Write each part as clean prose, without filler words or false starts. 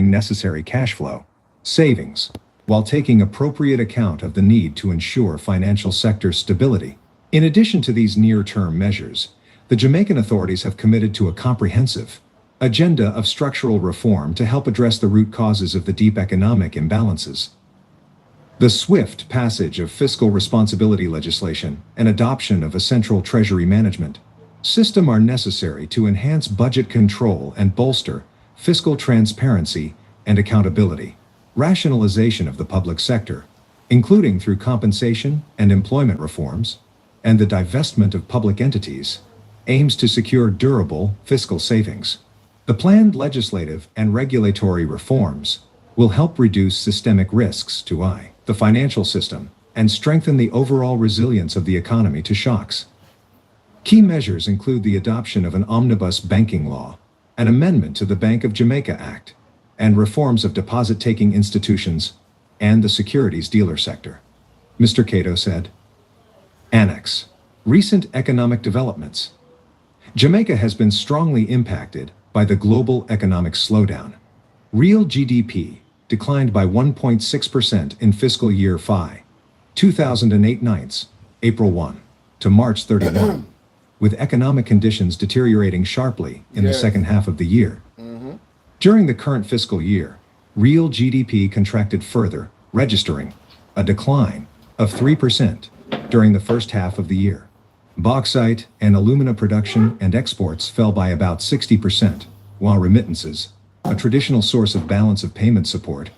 necessary cash flow, savings, while taking appropriate account of the need to ensure financial sector stability. In addition to these near-term measures, the Jamaican authorities have committed to a comprehensive agenda of structural reform to help address the root causes of the deep economic imbalances. The swift passage of fiscal responsibility legislation and adoption of a central treasury management system are necessary to enhance budget control and bolster fiscal transparency and accountability. Rationalization of the public sector, including through compensation and employment reforms, and the divestment of public entities, aims to secure durable fiscal savings. The planned legislative and regulatory reforms will help reduce systemic risks to the financial system and strengthen the overall resilience of the economy to shocks. Key measures include the adoption of an omnibus banking law, an amendment to the Bank of Jamaica Act, and reforms of deposit-taking institutions and the securities dealer sector. Mr. Cato said. Annex. Recent economic developments. Jamaica has been strongly impacted by the global economic slowdown. Real GDP declined by 1.6% in fiscal year 2008 ninths, April 1 to March 31, with economic conditions deteriorating sharply in the second half of the year. During the current fiscal year, real GDP contracted further, registering a decline of 3% during the first half of the year. Bauxite and alumina production and exports fell by about 60%, while remittances, a traditional source of balance of payment support,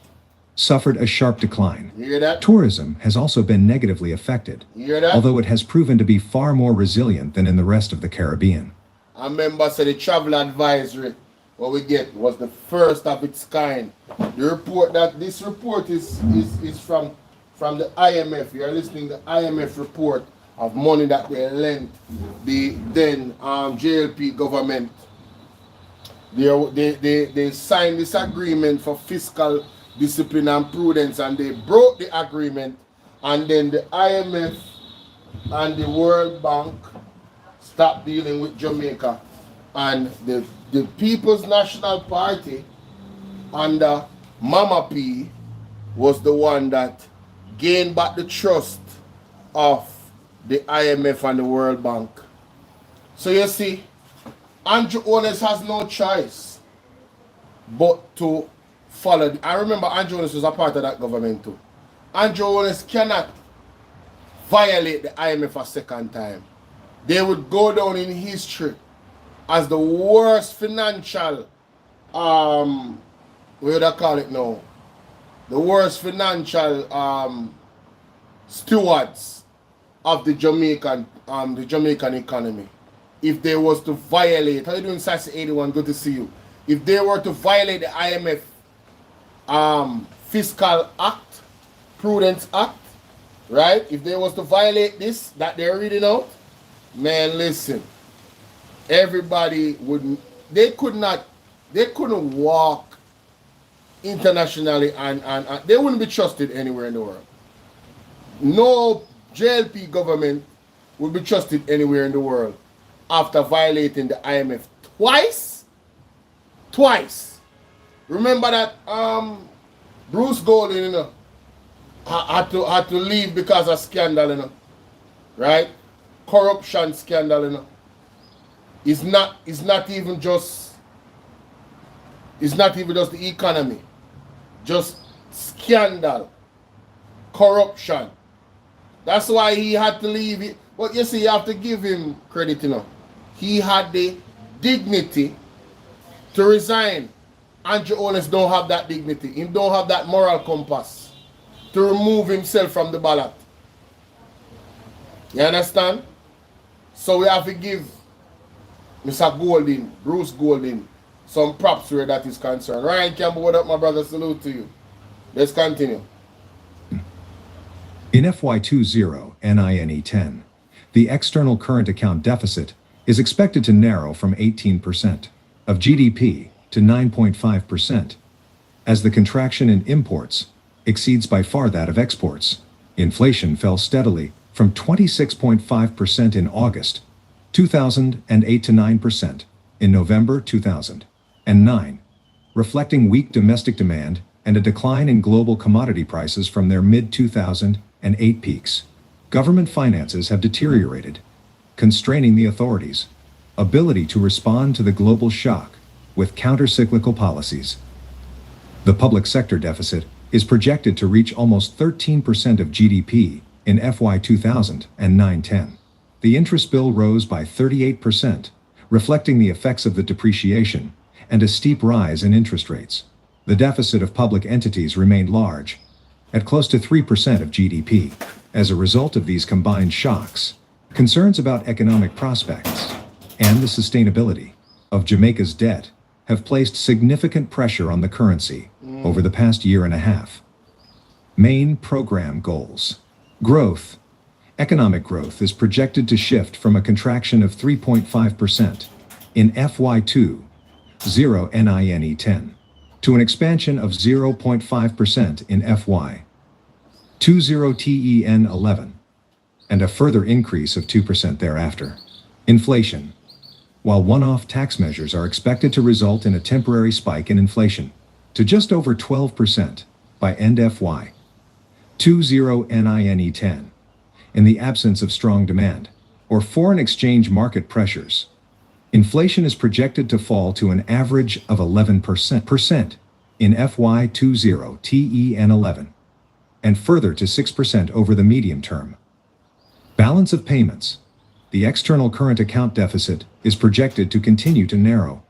suffered a sharp decline. You hear that? Tourism has also been negatively affected, You hear that? although it has proven to be far more resilient than in the rest of the Caribbean. I remember the travel advisory what we get was the first of its kind. The report this report is from the IMF. You are listening to the IMF report of money that they lent the then JLP government. They signed this agreement for fiscal discipline and prudence, and they broke the agreement, and then the IMF and the World Bank stopped dealing with Jamaica, and the People's National Party under Mama P was the one that gained back the trust of the IMF and the World Bank. So you see, Andrew Holness has no choice but to follow. I remember Andrew Holness was a part of that government too. Andrew Holness cannot violate the IMF a second time. They would go down in history as the worst financial, what would I call it now? The worst financial stewards of the Jamaican economy. If they was to violate, how you doing, Sassy 81? Good to see you. If they were to violate the IMF Fiscal Act, Prudence Act, right? If they was to violate this that they're reading out, man, listen. Everybody wouldn't. They couldn't walk internationally, and they wouldn't be trusted anywhere in the world. No JLP government would be trusted anywhere in the world after violating the IMF twice. Remember that Bruce Golding, you know, had to leave because of scandal, you know, right? Corruption scandal, you know. It's not even just the economy, just scandal, corruption. That's why he had to leave it. But you see, you have to give him credit, you know. He had the dignity to resign. Andrew Holness don't have that dignity. He don't have that moral compass to remove himself from the ballot. You understand? So we have to give Mr. Golding, Bruce Golding, some props where that is concerned. Ryan Campbell, what up, my brother? Salute to you. Let's continue. In FY20 NINE10, the external current account deficit is expected to narrow from 18% of GDP to 9.5%, as the contraction in imports exceeds by far that of exports. Inflation fell steadily from 26.5% in August 2008 to 9% in November 2009. reflecting weak domestic demand and a decline in global commodity prices from their mid-2008 peaks. Government finances have deteriorated, constraining the authorities' ability to respond to the global shock with counter-cyclical policies. The public sector deficit is projected to reach almost 13% of GDP in FY 2009-10. The interest bill rose by 38%, reflecting the effects of the depreciation and a steep rise in interest rates. The deficit of public entities remained large, at close to 3% of GDP. As a result of these combined shocks, concerns about economic prospects and the sustainability of Jamaica's debt have placed significant pressure on the currency over the past year and a half. Main program goals. Growth. Economic growth is projected to shift from a contraction of 3.5% in FY 2009-10 to an expansion of 0.5% in FY 2010-11 and a further increase of 2% thereafter. Inflation. While one-off tax measures are expected to result in a temporary spike in inflation to just over 12% by end FY 2010, in the absence of strong demand or foreign exchange market pressures, inflation is projected to fall to an average of 11% in FY 2010-11 and further to 6% over the medium term. Balance of payments. The external current account deficit is projected to continue to narrow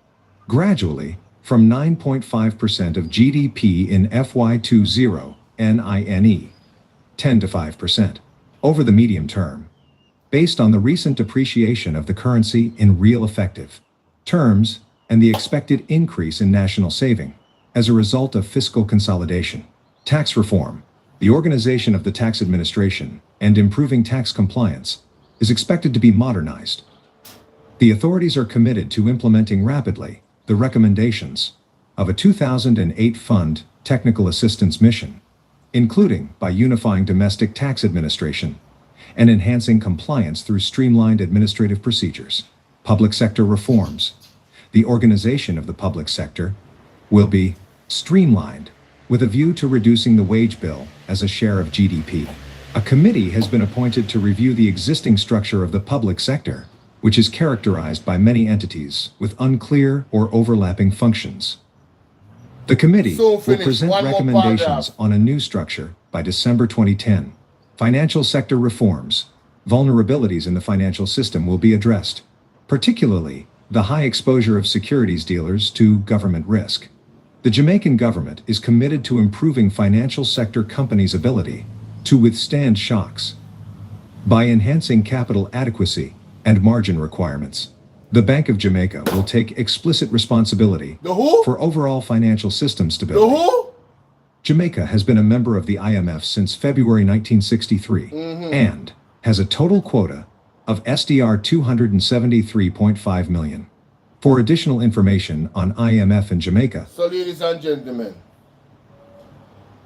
gradually from 9.5% of GDP in FY 2010, 10 to 5% over the medium term, based on the recent depreciation of the currency in real effective terms and the expected increase in national saving as a result of fiscal consolidation. Tax reform. The organization of the tax administration and improving tax compliance is expected to be modernized. The authorities are committed to implementing rapidly the recommendations of a 2008 Fund Technical Assistance Mission, including by unifying domestic tax administration and enhancing compliance through streamlined administrative procedures. Public sector reforms. The organization of the public sector will be streamlined with a view to reducing the wage bill as a share of GDP. A committee has been appointed to review the existing structure of the public sector, which is characterized by many entities with unclear or overlapping functions. The committee will present recommendations on a new structure by December 2010. Financial sector reforms. Vulnerabilities in the financial system will be addressed, particularly the high exposure of securities dealers to government risk. The Jamaican government is committed to improving financial sector companies' ability to withstand shocks by enhancing capital adequacy and margin requirements. The Bank of Jamaica will take explicit responsibility for overall financial system stability. Jamaica has been a member of the IMF since February 1963 and has a total quota of SDR 273.5 million. For additional information on IMF in Jamaica. So ladies and gentlemen,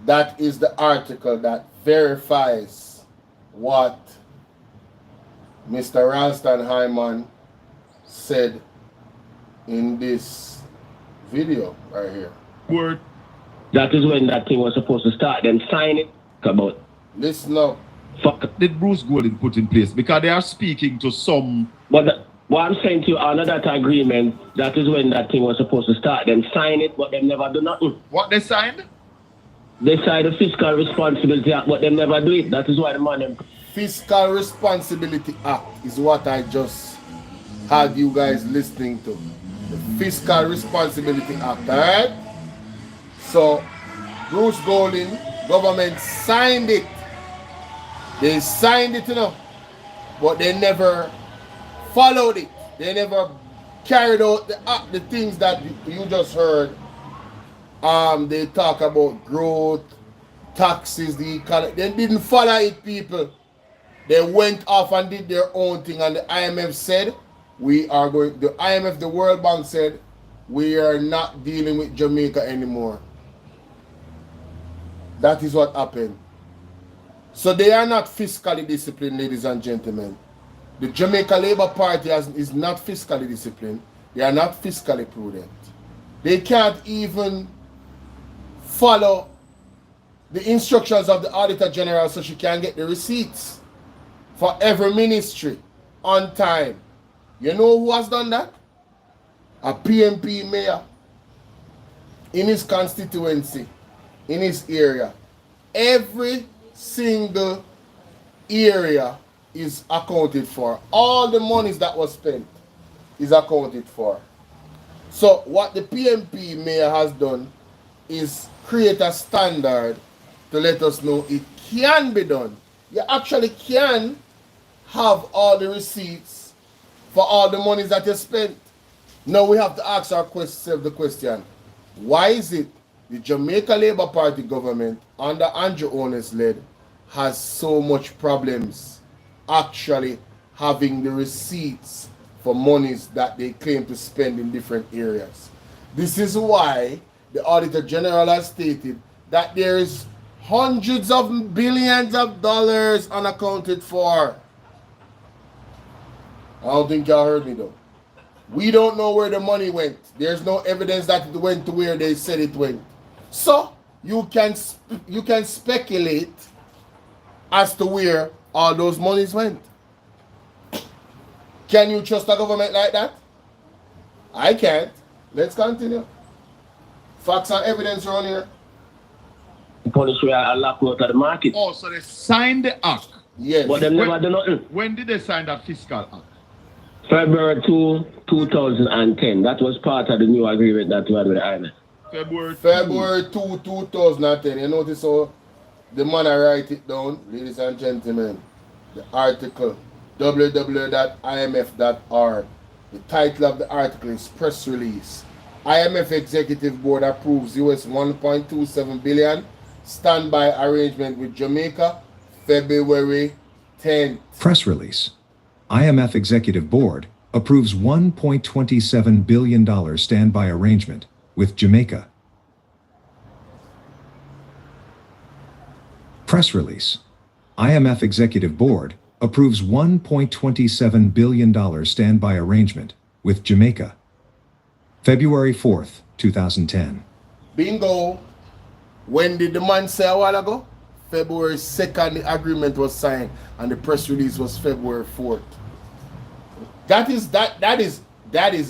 that is the article that verifies what Mr. Ralston Hyman said in this video right here. Word. That is when that thing was supposed to start. Then sign it. About. Listen up. Fuck. Did Bruce Golding put in place? Because they are speaking to some. But what I'm saying to you, under that agreement, that is when that thing was supposed to start. Then sign it, but they never do nothing. What they signed? They signed the Fiscal Responsibility Act, but they never do it. That is why the man. Fiscal Responsibility Act is what I just had you guys listening to. The Fiscal Responsibility Act, alright? So, Bruce Golding, government signed it. They signed it, you know, but they never followed it. They never carried out the things that you just heard. They talk about growth, taxes, the economy. They didn't follow it, people. They went off and did their own thing, and the IMF said, the IMF, the World Bank said, we are not dealing with Jamaica anymore. That is what happened. So they are not fiscally disciplined, ladies and gentlemen. The Jamaica Labour Party is not fiscally disciplined. They are not fiscally prudent. They can't even follow the instructions of the Auditor General so she can get the receipts for every ministry on time. You know who has done that? A PMP mayor in his constituency, in his area. Every single area is accounted for. All the monies that was spent is accounted for. So what the PMP mayor has done is create a standard to let us know it can be done. You actually can have all the receipts for all the monies that you spent. Now we have to ask ourselves the question, why is it the Jamaica Labour Party government under Andrew Onis led has so much problems actually having the receipts for monies that they claim to spend in different areas? This is why the Auditor General has stated that there is hundreds of billions of dollars unaccounted for. I don't think y'all heard me though. We don't know where the money went. There's no evidence that it went to where they said it went. So you can speculate as to where all those monies went. Can you trust a government like that? I can't. Let's continue. Facts and evidence around here. Punish we are locked out of the market. Oh, so they signed the act. Yes. But they never do nothing. When did they sign that fiscal act? February 2, 2010. That was part of the new agreement that we had with the IMF. February 2, 2010. You notice how the man I write it down, ladies and gentlemen. The article, www.imf.org. The title of the article is Press Release. IMF Executive Board approves US 1.27 billion standby arrangement with Jamaica, February 10th. Press release. IMF Executive Board approves $1.27 billion standby arrangement with Jamaica. Press release. IMF Executive Board approves $1.27 billion standby arrangement with Jamaica. February 4th, 2010. Bingo. When did the man say a while ago? February 2nd, the agreement was signed and the press release was February 4th. That is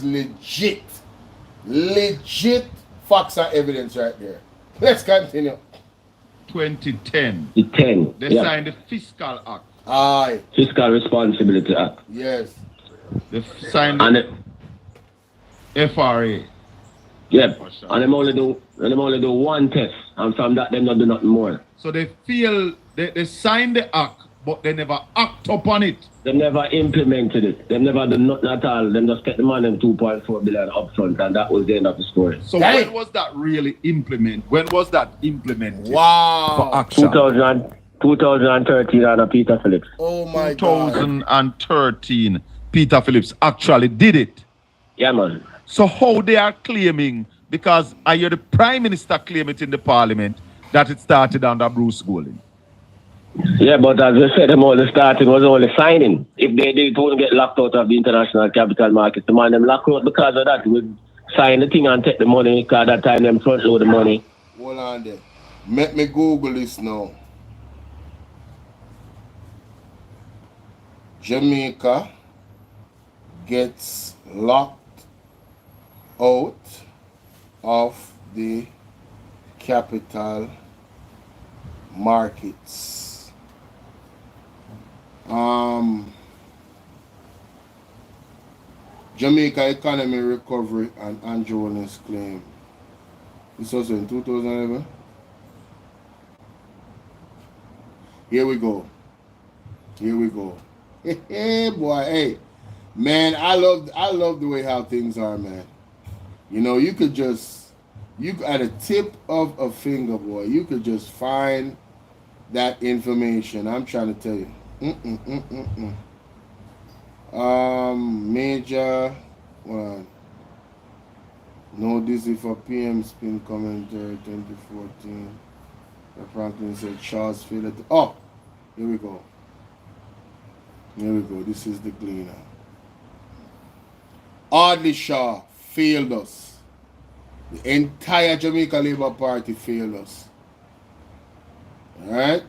legit. Legit facts and evidence right there. Let's continue. 2010. They signed the Fiscal Act. Aye. Fiscal Responsibility Act. Yes. They signed the FRA. Yep. And them only do one test, and from that them not do nothing more. So they feel they signed the act, but they never act upon it. They never implemented it. They never done nothing at all. They just get the money and 2.4 billion upfront, and that was the end of the story. So when was that really implemented? When was that implemented? Wow. For action? 2013 under Peter Phillips. Oh my God. 2013, Peter Phillips actually did it. Yeah, man. So how they are claiming, because I hear the Prime Minister claim it in the Parliament, that it started under Bruce Golding. Yeah, but as I said, them only starting was only signing. If they did, it wouldn't get locked out of the international capital market. The man them locked out because of that. We sign the thing and take the money, because that time them front load the money. Hold on there. Let me Google this now. Jamaica gets locked out of the capital markets. Jamaica economy recovery and Andronis claim. This was in 2011. Here we go. Hey boy, hey. Man, I love the way how things are, man. You know, you could at a tip of a finger, boy, you could just find that information. I'm trying to tell you. Major, no dizzy for PM spin commentary 2014. Franklin said Charles failed it. Oh, here we go. This is the Gleaner. Audley Shaw failed us. The entire Jamaica Labour Party failed us. Alright?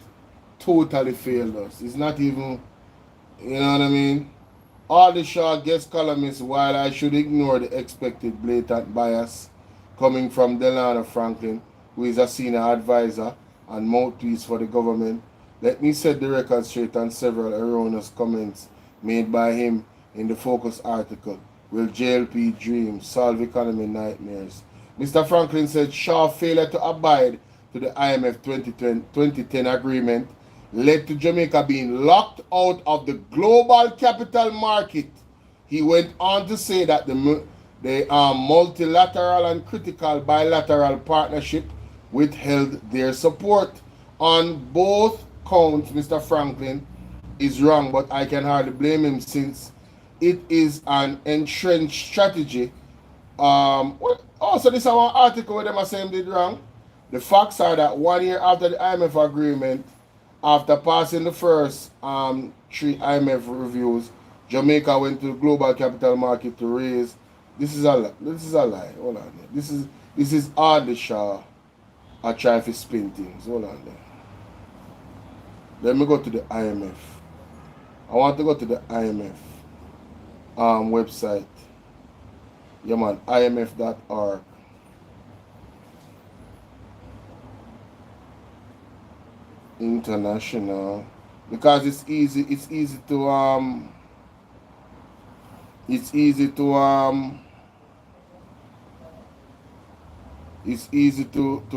Totally failed us. It's not even, you know what I mean? All the short guest columnists, while I should ignore the expected blatant bias coming from Delano Franklin, who is a senior advisor and mouthpiece for the government, let me set the record straight on several erroneous comments made by him in the Focus article, Will JLP Dream Solve Economy Nightmares? Mr. Franklin said Shaw's failure to abide to the IMF 2010 agreement led to Jamaica being locked out of the global capital market. He went on to say that the multilateral and critical bilateral partnership withheld their support. On both counts, Mr. Franklin is wrong, but I can hardly blame him since it is an entrenched strategy. So this is one article where them are saying did wrong. The facts are that 1 year after the IMF agreement, after passing the first 3 IMF reviews, Jamaica went to the global capital market to raise. This is a lie. Hold on there. This is Ardley Shaw. I try to spin things. Hold on there. Let me go to the IMF. I want to go to the IMF website. Yeah man, imf.org. International, because it's easy to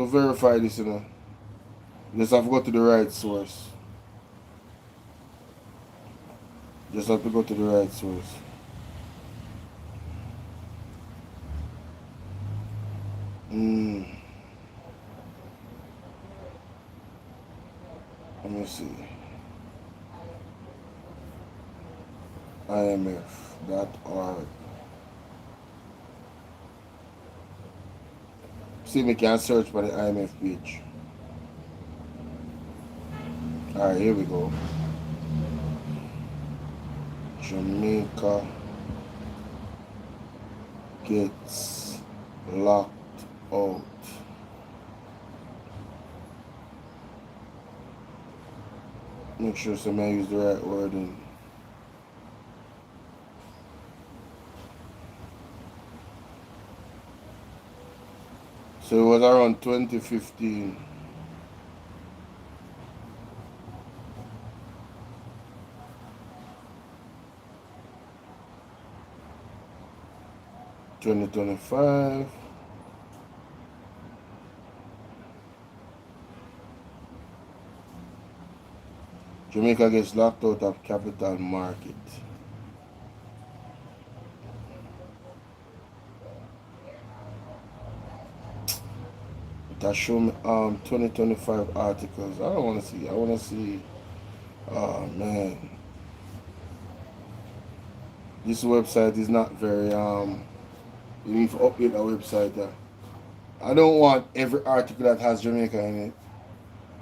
verify this, you know. Just have to go to the right source. Just have to go to the right source. Let me see. IMF.org. See, we can search for the IMF page. Alright, here we go. Jamaica gets locked out. Make sure somebody use the right wording. So it was around 2015. $2025. Jamaica gets locked out of capital market. That show me 2025 articles. I don't want to see. I want to see. Oh man, this website is not very You need to update the website. I don't want every article that has Jamaica in it.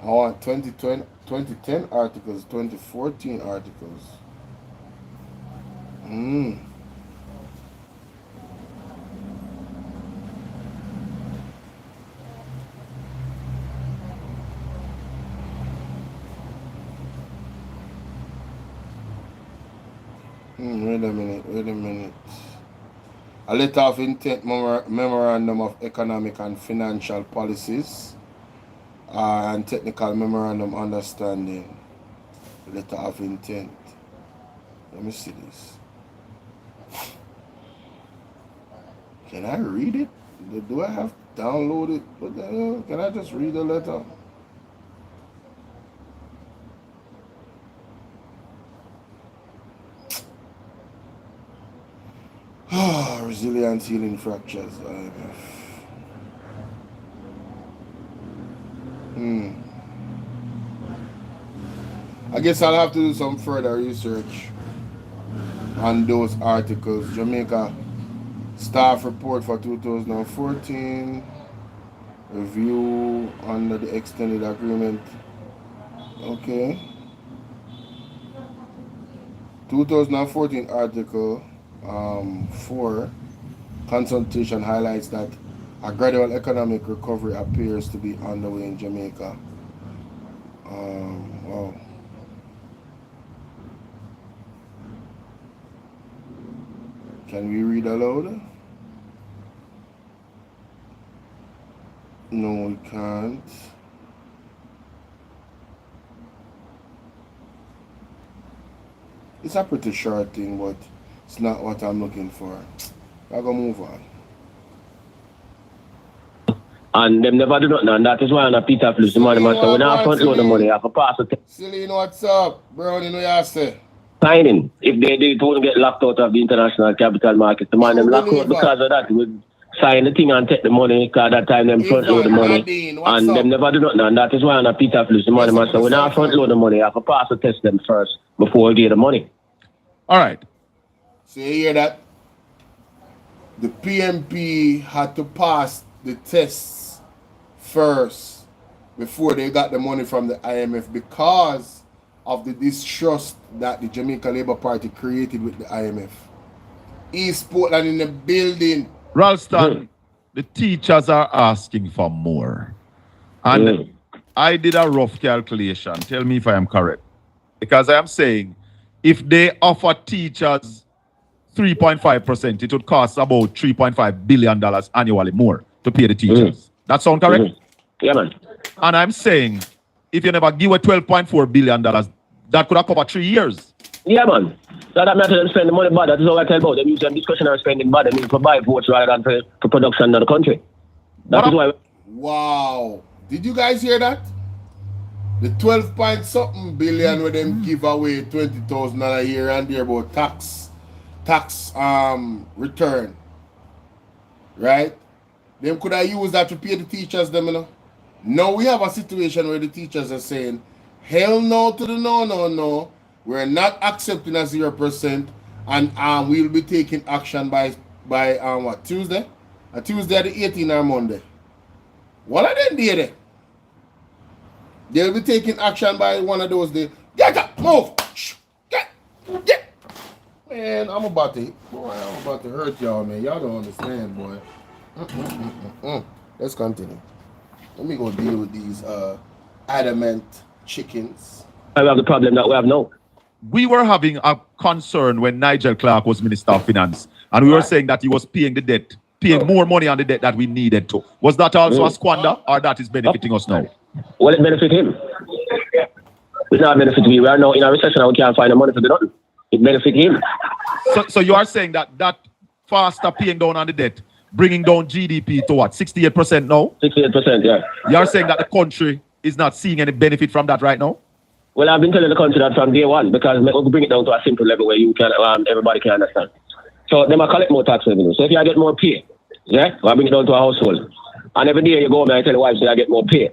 I want 2010 articles, 2014 articles. Wait a minute. A letter of intent memorandum of economic and financial policies and technical memorandum understanding. Letter of intent. Let me see this. Can I read it? Do I have to download it? What the hell? Can I just read the letter? Resilience healing fractures. I guess I'll have to do some further research on those articles. Jamaica staff report for 2014. Review under the extended agreement. Okay. 2014 article 4 consultation highlights that A gradual economic recovery appears to be underway in Jamaica. Wow. Can we read aloud? No, we can't. It's a pretty short thing, but it's not what I'm looking for. I gotta move on. And them never do nothing, and that is why I'm a Peter Flip, the money master. When I front load the money, I have to pass the Celine, what's up? Brownie, no you say? signing. If they do, it won't get locked out of the international capital market. The man them lock out because of that. We sign the thing and take the money, because that time them front load the money. And them never do nothing, and that is why I'm a Peter Flip, the money master. When I front load the money, I have to pass the test them first before we get the money. All right. So you hear that? The PMP had to pass the tests first before they got the money from the IMF because of the distrust that the Jamaica Labour Party created with the IMF. East Portland in the building. Ralston, the teachers are asking for more. And I did a rough calculation. Tell me if I am correct. Because I am saying if they offer teachers 3.5%, it would cost about $3.5 billion annually more to pay the teachers. That sound correct? Yeah, man. And I'm saying, if you never give a $12.4 billion, that could have covered 3 years. Yeah, man. So that matter them spend the money bad. That is all I tell about them. Use them discretionary spending bad. They need to buy votes rather than for production in the country. That is why. Wow. Did you guys hear that? The 12 point something billion where them give away $20,000 a year and there about tax return. Right? Them could have used that to pay the teachers them, you know. Now we have a situation where the teachers are saying, hell no to the no. We're not accepting a 0%, and we'll be taking action by what, Tuesday? A Tuesday the 18th or Monday. What are they doing? They'll be taking action by one of those days. Get up, move. Get. Man, I'm about to hurt y'all, man. Y'all don't understand, boy. Let's continue. Let me go deal with these adamant chickens. I have the problem that we have now. We were having a concern when Nigel Clark was Minister of Finance, and we were saying that he was paying the debt, paying more money on the debt that we needed to. Was that also a squander, or that is benefiting us now? Well, it benefit him. It's not benefit me. We are now in a recession and we can't find the money to do nothing. It benefit him. So you are saying that faster paying down on the debt, bringing down GDP to what, 68% now? 68%, yeah. You are saying that the country is not seeing any benefit from that right now? Well, I've been telling the country that from day one because we'll bring it down to a simple level where you can, everybody can understand. So they might collect more tax revenue. So if you get more pay, yeah, I bring it down to a household. And every day you go home and I tell the wife, say I get more pay.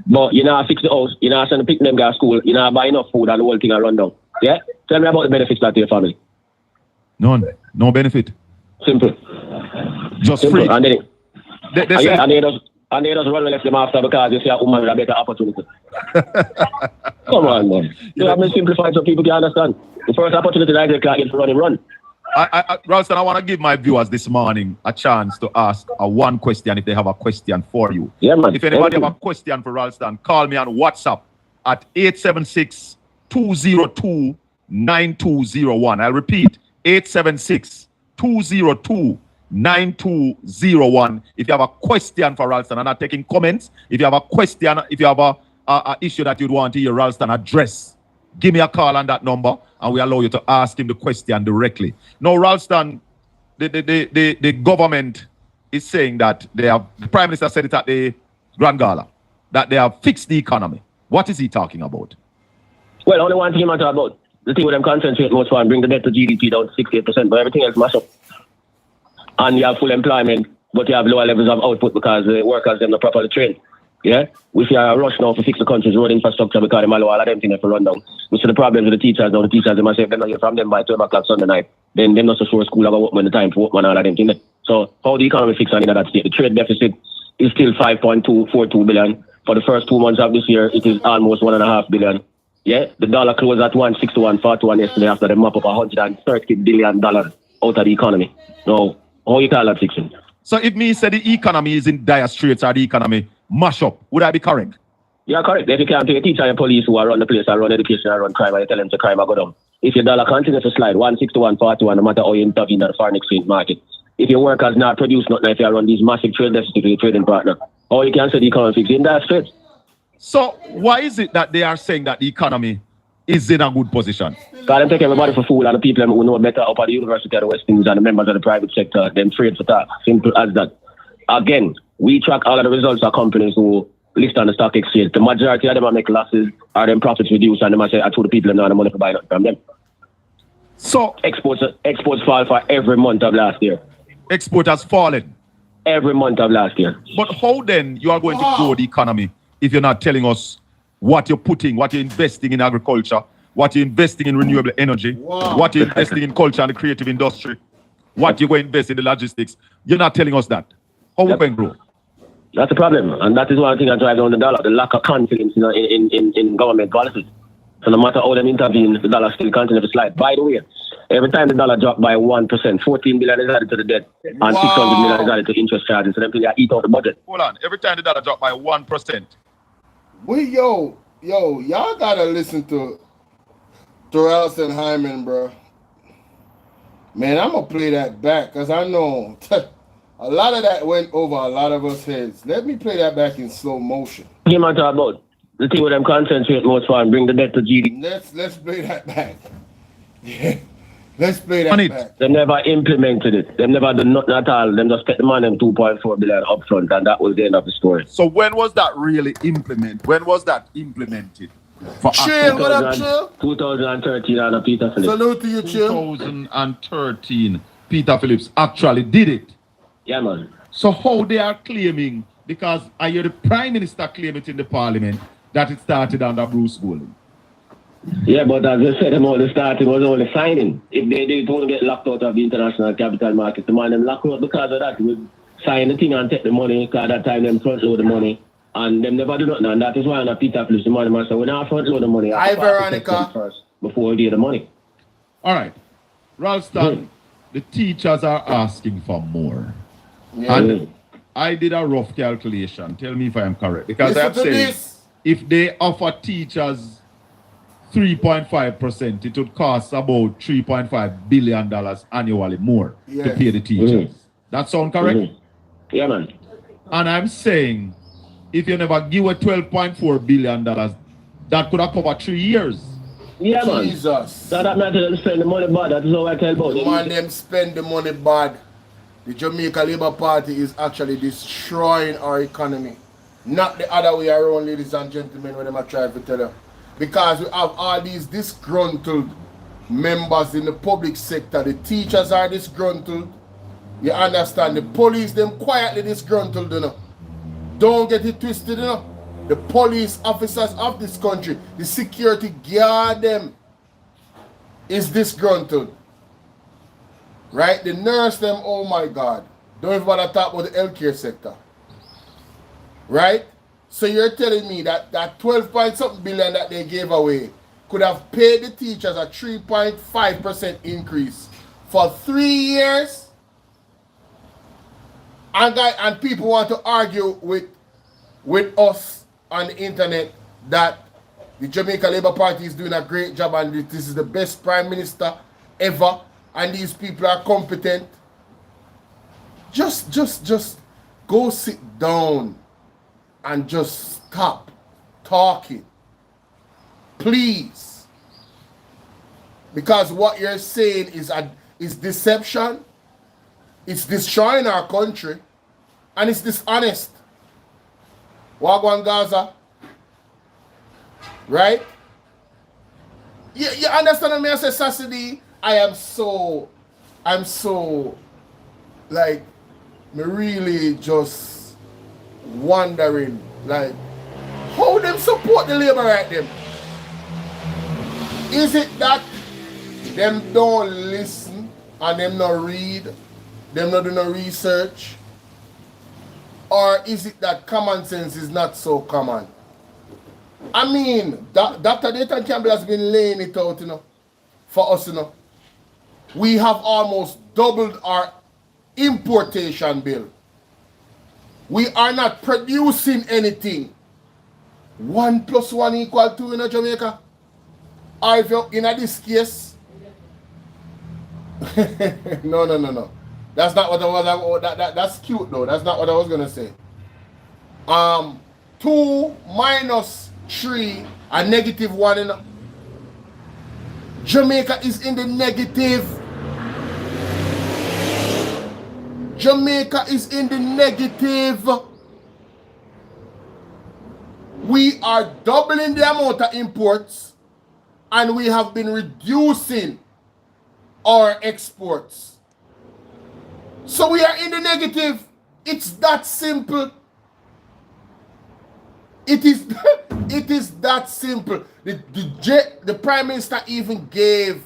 But you know, fix the house, you know, send the pick them guys to school, you know, buy enough food and the whole thing will run down. Yeah? Tell me about the benefits that to your family. None. No benefit. Simple. Just Simple. free. And then And they just run left them after because they see a woman with a better opportunity. Come on, man. You have to simplify so people can understand. The first opportunity I get is to run. Ralston, I want to give my viewers this morning a chance to ask one question if they have a question for you. Yeah, man. If anybody have a question for Ralston, call me on WhatsApp at 876-202-9201. I'll repeat, 876-202-9201. If you have a question for Ralston, I'm not taking comments. If you have a question, if you have a issue that you'd want to hear Ralston address, give me a call on that number and we allow you to ask him the question directly. Now, Ralston, the government is saying that the Prime Minister said it at the Grand Gala, that they have fixed the economy. What is he talking about? Well, only one thing I'm talking about. The thing with them concentrate most for and bring the debt to GDP down to 68%, but everything else mash up. And you have full employment, but you have lower levels of output because the workers them not properly trained. Yeah? We see a rush now to fix the country's road infrastructure because they allow all of them things to run down. We see the problems with the teachers now. The teachers, they must say, if they're not hear from them by 12 o'clock Sunday night, then they're not so sure school have a work when the time for work and all of them things. So how the economy fix on in that state? The trade deficit is still 5.242 billion. For the first 2 months of this year, it is almost 1.5 billion. Yeah? The dollar closed at 161.41 yesterday after they mop up $130 billion out of the economy. Now, how you call that fixing? So if me say the economy is in dire straits or the economy mash up, would I be correct? Yeah, correct. If you can't pay a teacher and police who are run the place and run education and run crime, and you tell them to crime, I go down. If your dollar continues to slide 160 to 141, no matter how you intervene in the foreign exchange market, if your workers not produce nothing, if you run these massive trade deficits with your trading partner, or you can say the economy fix in dire straits. So why is it that they are saying that the economy is in a good position? Because them take everybody for fool, and the people who know better up at the University of the West Indies and the members of the private sector, them trade for that. Simple as that. Again, we track all of the results of companies who list on the stock exchange. The majority of them are make losses, or them profits reduce, and them I say, I told the people them now the money for buying it from them. So Exports fall for every month of last year. export has fallen. Every month of last year. But how then you are going to grow the economy if you're not telling us what you're putting, what you're investing in agriculture, what you're investing in renewable energy, what you're investing in culture and the creative industry, what you're going to invest in the logistics? You're not telling us that. How we can grow? That's the problem, and that is one thing that drives down the dollar, the lack of confidence in government policies. So no matter how them intervene, the dollar still continues to slide. By the way, every time the dollar dropped by 1%, 14 billion is added to the debt, and 600 million is added to interest charges. So them people eat out the budget. Hold on. Every time the dollar dropped by 1%. Y'all gotta listen to Ralston Hyman, bro. Man, I'm gonna play that back, because I know a lot of that went over a lot of us heads. Let me play that back in slow motion. What am I talking about? The thing with them concentrate most for and bring the debt to GDP. Let's play that back. Yeah. Let's play that back. They never implemented it. They never done nothing at all. Them just spent the money on 2.4 billion upfront, and that was the end of the story. So when was that really implemented? When was that implemented? For Chill, what up, Chill? 2013 under Peter Phillips. Salute to you, Chill. 2013, Peter Phillips actually did it. Yeah, man. So how they are claiming, because I hear the Prime Minister claim it in the Parliament, that it started under Bruce Golding. Yeah, but as I said, the starting was only signing. If they don't get locked out of the international capital market, the man them locked out because of that. We sign the thing and take the money, because at that time them front load the money, and them never do nothing. And that is why not Peter Phillips, the man say, we not front load the money. Hi, Veronica. First before we do the money. All right. Ralston, the teachers are asking for more. Yeah. And I did a rough calculation. Tell me if I am correct. Because I'm saying if they offer teachers 3.5%, it would cost about $3.5 billion annually more to pay the teachers. That sound correct? Yeah, man. And I'm saying if you never give a $12.4 billion, that could have covered 3 years. Yeah, man. Jesus. So that not them spend the money bad. That is how I tell about it. Man, them spend the money bad. The Jamaica Labour Party is actually destroying our economy. Not the other way around, ladies and gentlemen, when I try to tell you. Because we have all these disgruntled members in the public sector. The teachers are disgruntled. You understand? The police, them quietly disgruntled, you know. Don't get it twisted, you know. The police officers of this country, the security guard them is disgruntled. Right? The nurse them, oh my God. Don't even bother talk about the healthcare sector. Right? So you're telling me that 12 point something billion that they gave away could have paid the teachers a 3.5% increase for 3 years? And people want to argue with us on the internet that the Jamaica Labour Party is doing a great job and this is the best prime minister ever and these people are competent. Just go sit down and just stop talking. Please. Because what you're saying is deception. It's destroying our country. And it's dishonest. Wagwan Gaza. Right? You understand me? I say, Sassidi, I'm so, like, me really just wondering, like, how them support the labor right them? Is it that them don't listen and them not read, them not do no research? Or is it that common sense is not so common? I mean, Dr. Dayton Campbell has been laying it out, you know, for us, you know. We have almost doubled our importation bill. We are not producing anything. 1 + 1 = 2 in Jamaica. Or if you're in this case, no. That's not what I was. That's cute though. That's not what I was gonna say. 2 - 3 and -1 in Jamaica is in the negative. Jamaica is in the negative. We are doubling the amount of imports and we have been reducing our exports. So we are in the negative. It's that simple. It is it is that simple. The Prime Minister even gave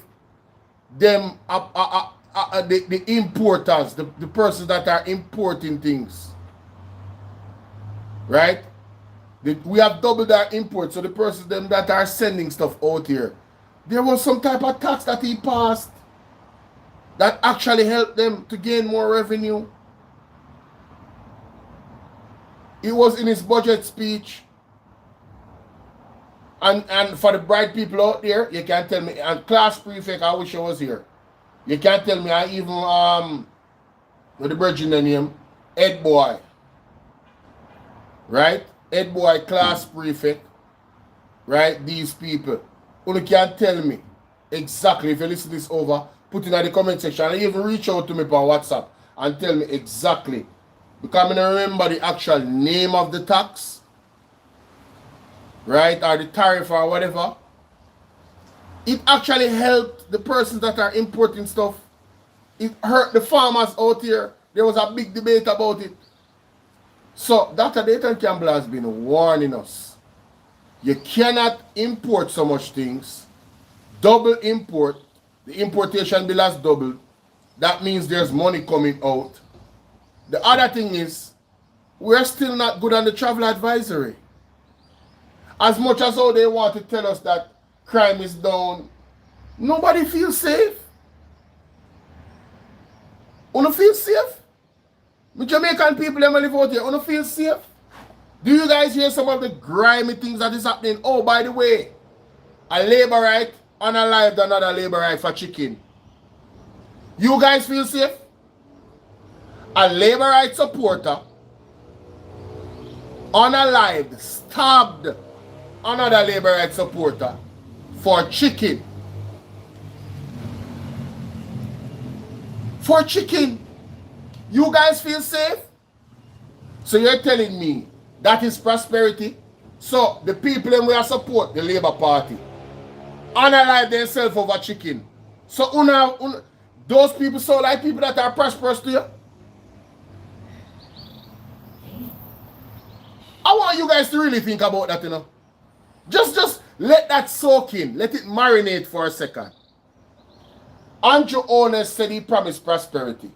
them the importers, the persons that are importing things, right? We have doubled our imports, so the persons them that are sending stuff out here, there was some type of tax that he passed that actually helped them to gain more revenue. It was in his budget speech. And for the bright people out there, you can't tell me, and class prefect, I wish I was here. You can't tell me, I even, with the virgin name, Ed Boy. Right? Ed Boy, class prefect. Right? These people. You can't tell me exactly, if you listen this over, put it in the comment section, and even reach out to me on WhatsApp and tell me exactly. Because I don't remember the actual name of the tax. Right, or the tariff or whatever. It actually helped the persons that are importing stuff. It hurt the farmers out here. There was a big debate about it. So Dr. Dayton Campbell has been warning us. You cannot import so much things. Double import. The importation bill has doubled. That means there's money coming out. The other thing is, we're still not good on the travel advisory. As much as how they want to tell us that crime is down, nobody feels safe. You don't feel safe? The Jamaican people that live out here, you don't feel safe? Do you guys hear some of the grimy things that is happening? Oh, by the way, a labor right unalived another labor right for chicken. You guys feel safe? A labor right supporter unalived, stabbed another labor right supporter for chicken. For chicken. You guys feel safe? So you're telling me that is prosperity? So the people in where support the Labour Party unalive themselves over chicken. So those people sound like people that are prosperous to you? I want you guys to really think about that, you know. Just let that soak in. Let it marinate for a second. Andrew Honest said he promised prosperity.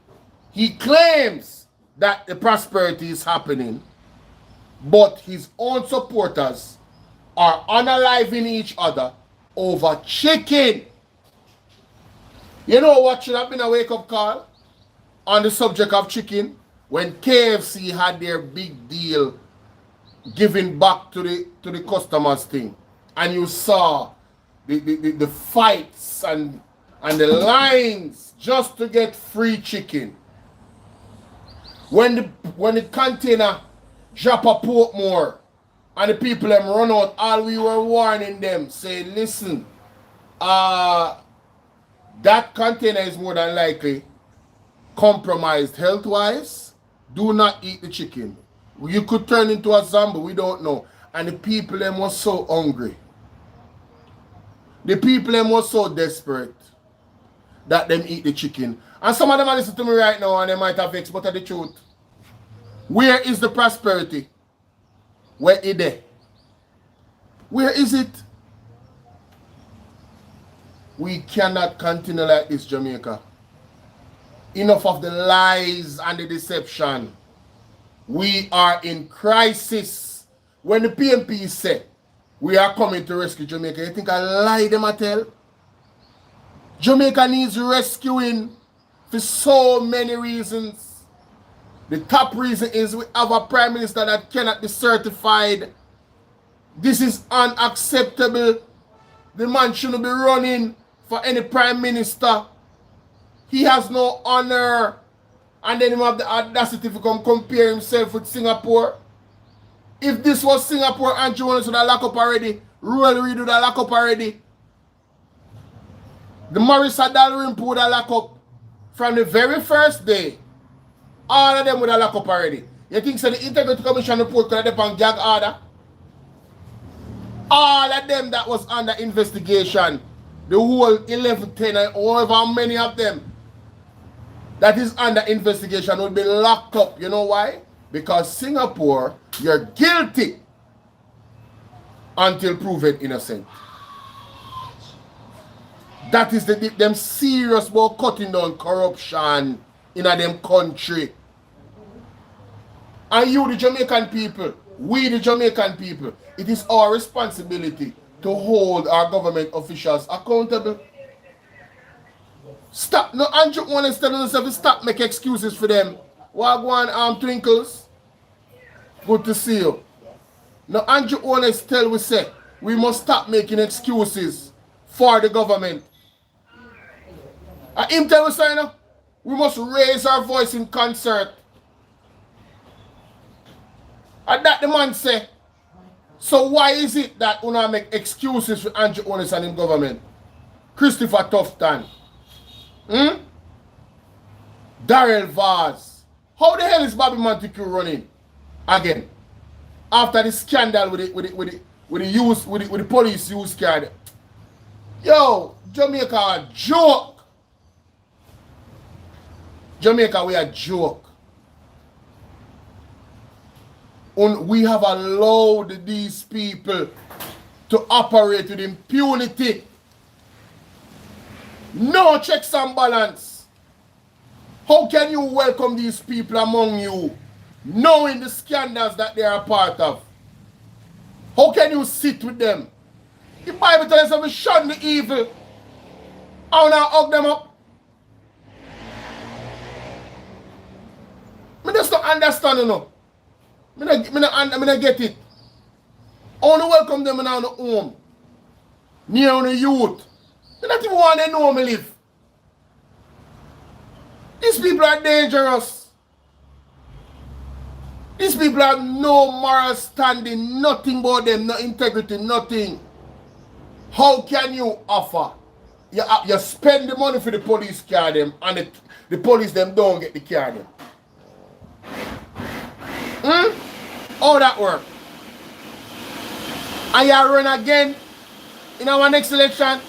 He claims that the prosperity is happening, but his own supporters are unaliving each other over chicken. You know what should have been a wake-up call on the subject of chicken? When KFC had their big deal giving back to the customers thing, and you saw the fights and the lines just to get free chicken. When the container drop a port more and the people them run out, all we were warning them, saying, listen, that container is more than likely compromised health-wise. Do not eat the chicken. You could turn into a zombie, we don't know. And the people them was so hungry. The people them was so desperate that them eat the chicken. And some of them are listening to me right now and they might have vexed, but the truth. Where is the prosperity? Where is it? Where is it? We cannot continue like this, Jamaica. Enough of the lies and the deception. We are in crisis. When the PMP say we are coming to rescue Jamaica, you think I lie them I tell? Jamaica needs rescuing for so many reasons. The top reason is we have a prime minister that cannot be certified. This is unacceptable. The man shouldn't be running for any prime minister. He has no honor. And then he have the audacity to come compare himself with Singapore. If this was Singapore, Andrew Jones would have locked up already. Rural Reid would have locked up already. The Marissa Dalrymple would have locked up from the very first day. All of them would have locked up already. You think so the Integrity Commission report could have depend on gag order? All of them that was under investigation, the whole 11, 10, and however many of them that is under investigation will be locked up. You know why? Because Singapore, you're guilty until proven innocent. That is them serious about cutting down corruption in a them country. And you, the Jamaican people, we, the Jamaican people, it is our responsibility to hold our government officials accountable. Stop. No, Andrew want to tell himself to stop make excuses for them. Wagwan Twinkles. Good to see you. No, Andrew want to tell we say we must stop making excuses for the government. And him tell us, you know, we must raise our voice in concert. And that the man say, so why is it that we not make excuses for Andrew Onis and his government? Christopher Tufton. Darrell Vaz. How the hell is Bobby Montague running again? After the scandal with the police use card. Yo, Jamaica a joke. Jamaica, we a joke. And we have allowed these people to operate with impunity. No checks and balance. How can you welcome these people among you, knowing the scandals that they are a part of? How can you sit with them? The Bible tells us we shun the evil. How now hug them up? I just don't understand, you know. I don't get it. I want to welcome them in our home. Near the youth. I don't even want to know me live. These people are dangerous. These people have no moral standing, nothing about them, no integrity, nothing. How can you offer? You spend the money for the police car them and the police them don't get the car them. How that work? And you run again in our next election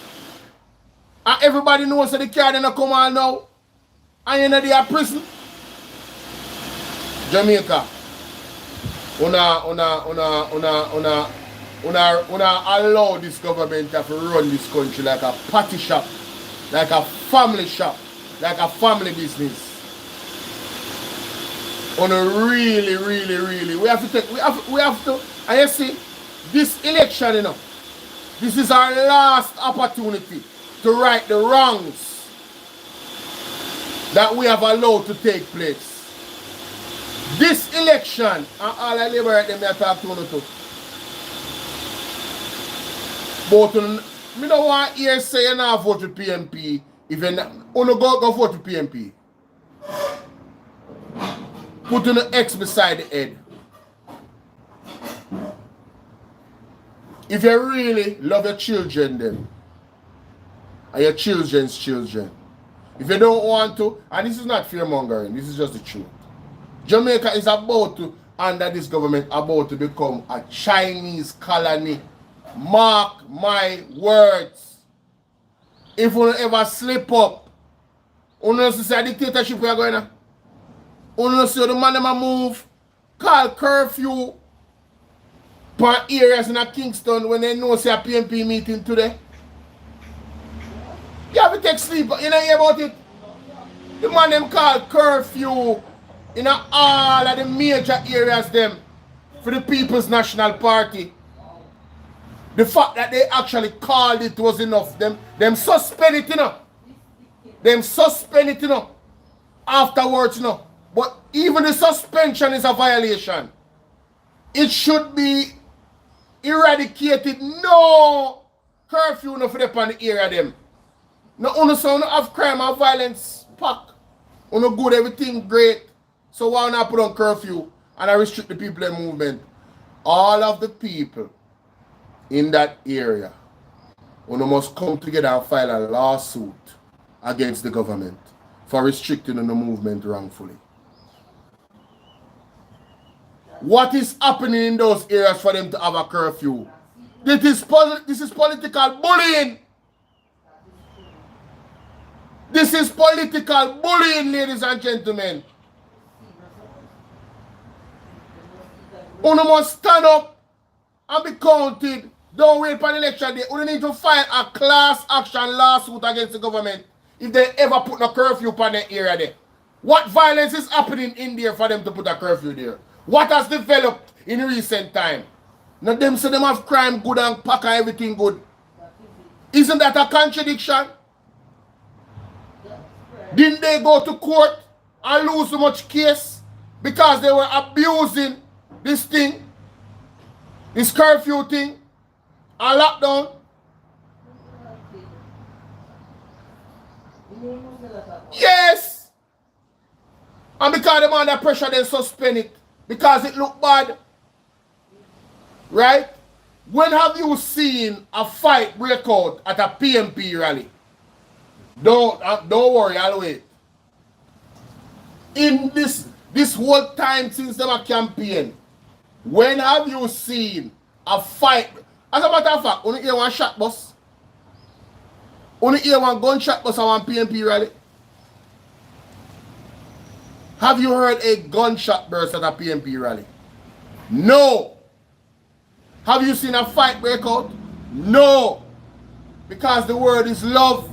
and everybody knows that the car they not come on now and you're not there prison. Jamaica, una allow this government to run this country like a party shop, like a family shop, like a family business. On a really, we have to, and you see, this election, you know, this is our last opportunity to right the wrongs that we have allowed to take place. This election, and all I liberate them I talk to you too. But I don't want to hear say you not vote with PMP if you go vote with PMP. Put an X beside the head. If you really love your children then, and your children's children, if you don't want to, and this is not fear-mongering, this is just the truth. Jamaica is about to, under this government, about to become a Chinese colony. Mark my words. If you ever slip up, you know see a dictatorship we are going on. You know see the man them move, call curfew for areas in Kingston when they know see a PMP meeting today. You have to take sleep, you know hear about it? The man them call curfew in all of the major areas them for the People's National Party. The fact that they actually called it was enough. Them suspend it, you know. Them suspend it, you know. Afterwards, you know. But even the suspension is a violation. It should be eradicated. No curfew no for the on the area them. No only so no have crime and violence pack. No good everything great. So why not put on curfew and I restrict the people in movement? All of the people in that area must come together and file a lawsuit against the government for restricting the movement wrongfully. What is happening in those areas for them to have a curfew? This is political bullying. This is political bullying, ladies and gentlemen. You must stand up and be counted. Don't wait for the election day. You need to file a class action lawsuit against the government if they ever put a curfew upon the area there. What violence is happening in there for them to put a curfew there? What has developed in recent time? Now them say them have crime good and pack and everything good. Isn't that a contradiction? Didn't they go to court and lose so much case because they were abusing this thing, this curfew thing, and lockdown? Yes! And because them under pressure, they suspend it. Because it look bad. Right? When have you seen a fight break out at a PMP rally? Don't worry, I'll wait. In this whole time since the campaign, when have you seen a fight? As a matter of fact, only hear one shot bus. Only hear one gunshot bus at one PMP rally. Have you heard a gunshot burst at a PMP rally? No. Have you seen a fight break out? No. Because the word is love.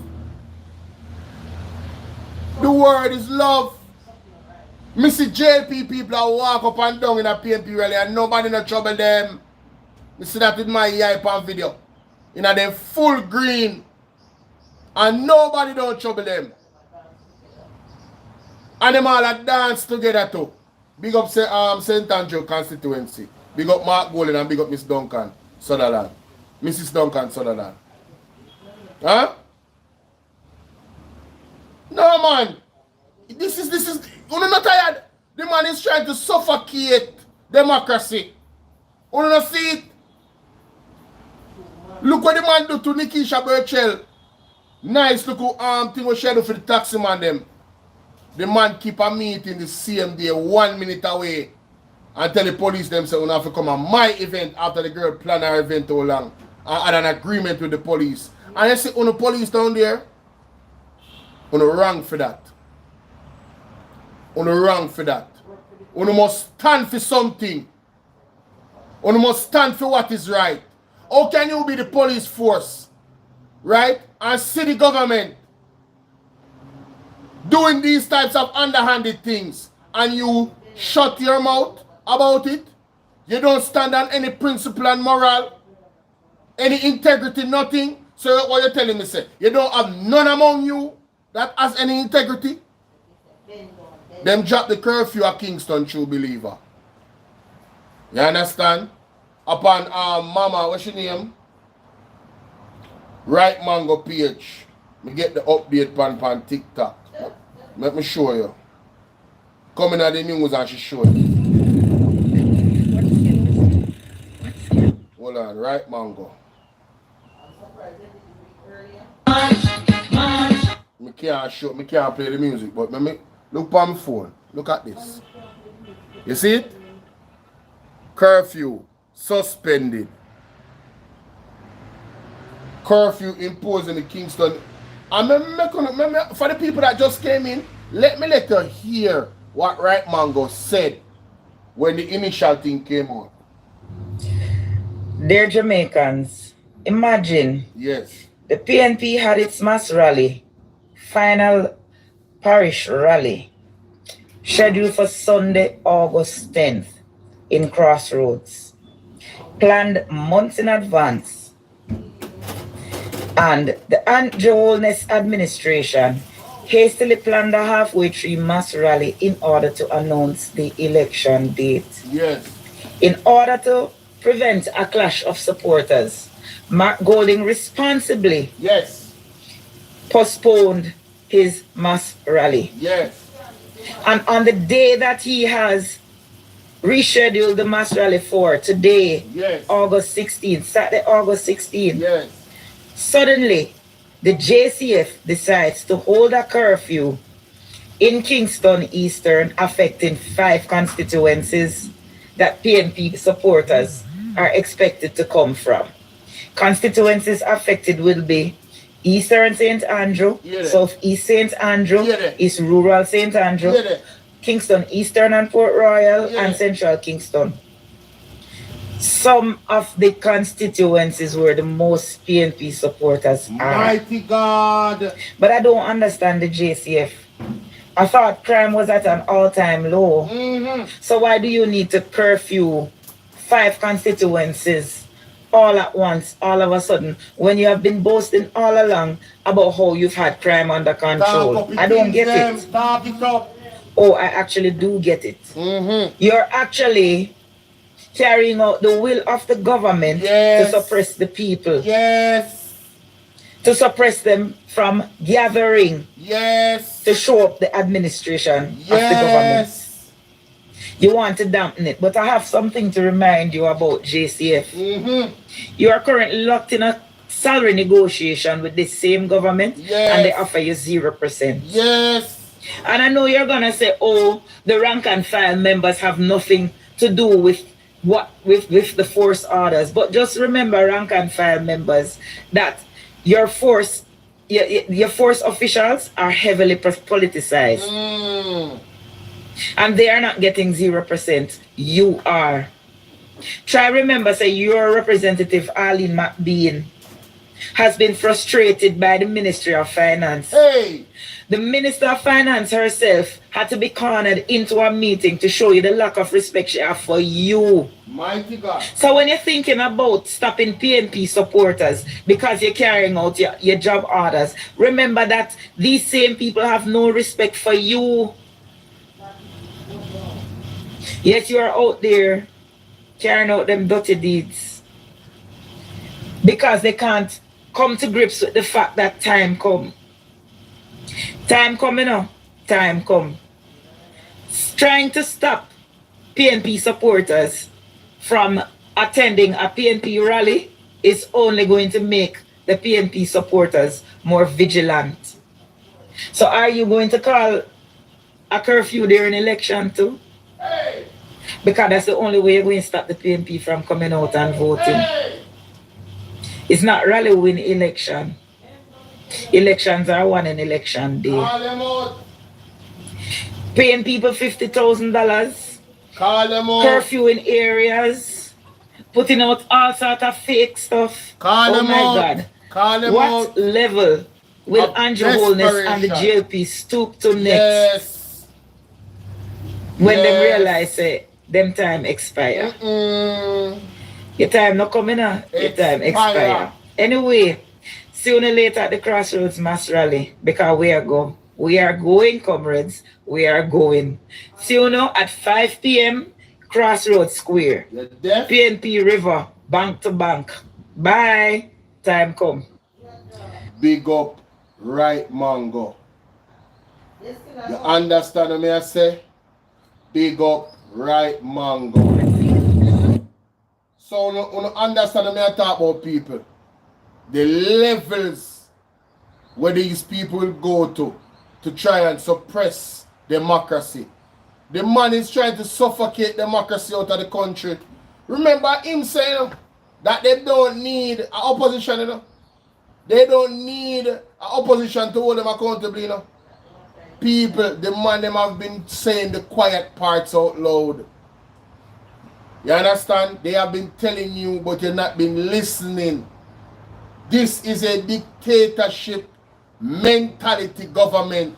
The word is love. Missy JP people that walk up and down in a PMP rally and nobody no trouble them. You see that with my eye on video. You know, they're full green and nobody don't trouble them. And them all a dance together too. Big up St. Andrew constituency. Big up Mark Golden and big up Miss Duncan Sutherland. Mrs. Duncan Sutherland. Huh? No man. This is you're not tired. The man is trying to suffocate democracy. You don't see it? Look what the man do to Nikisha Burchell. Nice look thing was scheduled for the taxi man them. The man keep a meeting the same day 1 minute away and tell the police them say, you have to come on my event after the girl plan her event too long and had an agreement with the police. And you see on the police down there, on the wrong for that. On the wrong for that. On must stand for something. On must stand for what is right. How can you be the police force, right, and city government doing these types of underhanded things and you shut your mouth about it? You don't stand on any principle and moral, any integrity, nothing. So what you're telling me, say, you don't have none among you that has any integrity? Them drop the curfew at Kingston, true believer. You understand? Upon Mama, what's your name? Right Mango page. Me get the update pan TikTok. Let me show you. Coming at the news and she show you. Hold on, Right Mango. Me can't play the music, but me look on my phone. Look at this. You see it? Curfew suspended. Curfew imposed in the Kingston. And for the people that just came in, let you hear what Right Mango said when the initial thing came out. Dear Jamaicans, imagine. Yes. The PNP had its mass rally, final parish rally, scheduled for Sunday, August 10th in Crossroads, planned months in advance. And the Anti-Holness administration hastily planned a halfway tree mass rally in order to announce the election date. Yes. In order to prevent a clash of supporters, Mark Golding responsibly Yes. postponed his mass rally. Yes. And on the day that he has rescheduled the mass rally for today, Yes. August 16th, Saturday, August 16th, Yes. suddenly the JCF decides to hold a curfew in Kingston Eastern, affecting 5 constituencies that PNP supporters are expected to come from. Constituencies affected will be Eastern St. Andrew, Southeast St. Andrew, East Rural St. Andrew, Kingston Eastern and Port Royal, and Central Kingston. Some of the constituencies where the most PNP supporters are. Mighty God. But I don't understand the JCF. I thought crime was at an all-time low. So why do you need to curfew 5 constituencies all at once, all of a sudden, when you have been boasting all along about how you've had crime under control? I don't get it. Talk it up. Oh, I actually do get it. You're actually carrying out the will of the government to suppress the people. Yes. To suppress them from gathering. Yes. To show up the administration of the government. You want to dampen it. But I have something to remind you about JCF. You are currently locked in a salary negotiation with this same government, and they offer you 0%. Yes. And I know you're going to say, oh, the rank and file members have nothing to do with with the force orders. But just remember, rank and file members, that your force officials are heavily politicized. And they are not getting 0%. You are. Try remember, say your representative Arlene McBean has been frustrated by the Ministry of Finance. Hey. The Minister of Finance herself had to be cornered into a meeting to show you the lack of respect she has for you. Mighty God. So when you're thinking about stopping PNP supporters because you're carrying out your job orders, remember that these same people have no respect for you. Yet you are out there carrying out them dirty deeds because they can't come to grips with the fact that time come. Time come, you know. Time come. Trying to stop PNP supporters from attending a PNP rally is only going to make the PNP supporters more vigilant. So are you going to call a curfew during election too? Hey. Because that's the only way you're going to stop the PNP from coming out and voting. Hey. It's not rally win election. Elections are won in election day. Call them out. Paying people $50,000. Call them out. Curfew in areas. Putting out all sort of fake stuff. Call them out. Oh my God. Call them what out. level will Andrew Holness and the GLP stoop to next? When them realize them time expire. Your time not coming out. Your time expire. Anyway, sooner or later at the Crossroads Mass Rally, because we are going, comrades. We are going. Sooner at 5 p.m. Crossroads Square. PNP River, bank to bank. Bye. Time come. Big up, right mango. You understand what I say? Big up, right mango. So you understand what I talk about, people? The levels where these people will go to try and suppress democracy. The man is trying to suffocate democracy out of the country. Remember him saying that they don't need an opposition, you know? They don't need an opposition to hold them accountable, you know? People, the man them have been saying the quiet parts out loud. You understand? They have been telling you, but you've not been listening. This is a dictatorship mentality government.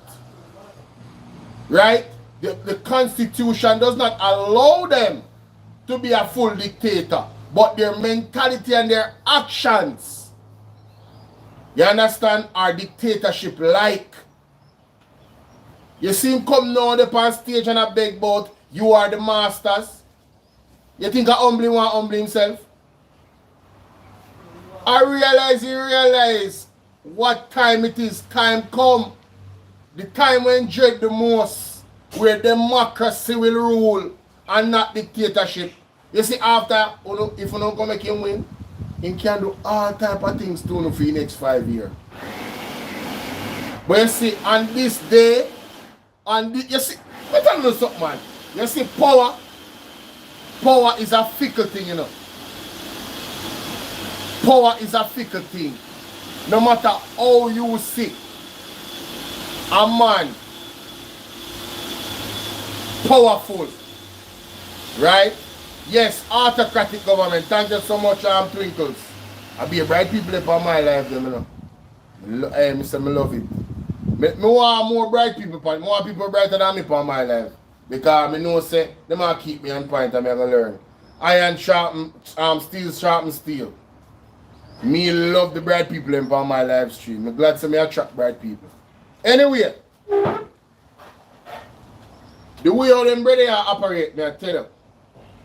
Right? The Constitution does not allow them to be a full dictator, but their mentality and their actions, you understand, are dictatorship-like. You see him come now on stage and I beg about you are the masters. You think I humbling want humble himself? I realize he realize what time it is. Time come. The time when dread the most, where democracy will rule and not dictatorship. You see, after, if you don't come make him win, he can do all type of things to for the next 5 years. But you see, on this day, you see, let me tell you something, man. You see, power is a fickle thing, you know. Power is a fickle thing. No matter how you see a man powerful, right? Yes, autocratic government. Thank you so much, Twinkles. I be a bright people in my life, you know. Hey, Mr. I love it. Me want more bright people, more people brighter than me in my life. Because I know say, they might keep me on point and I'm going to learn. Iron sharpen, steel sharpen steel. Me love the bright people in my live stream. I'm glad to me attract bright people. Anyway, the way how them brother operate, me I tell you,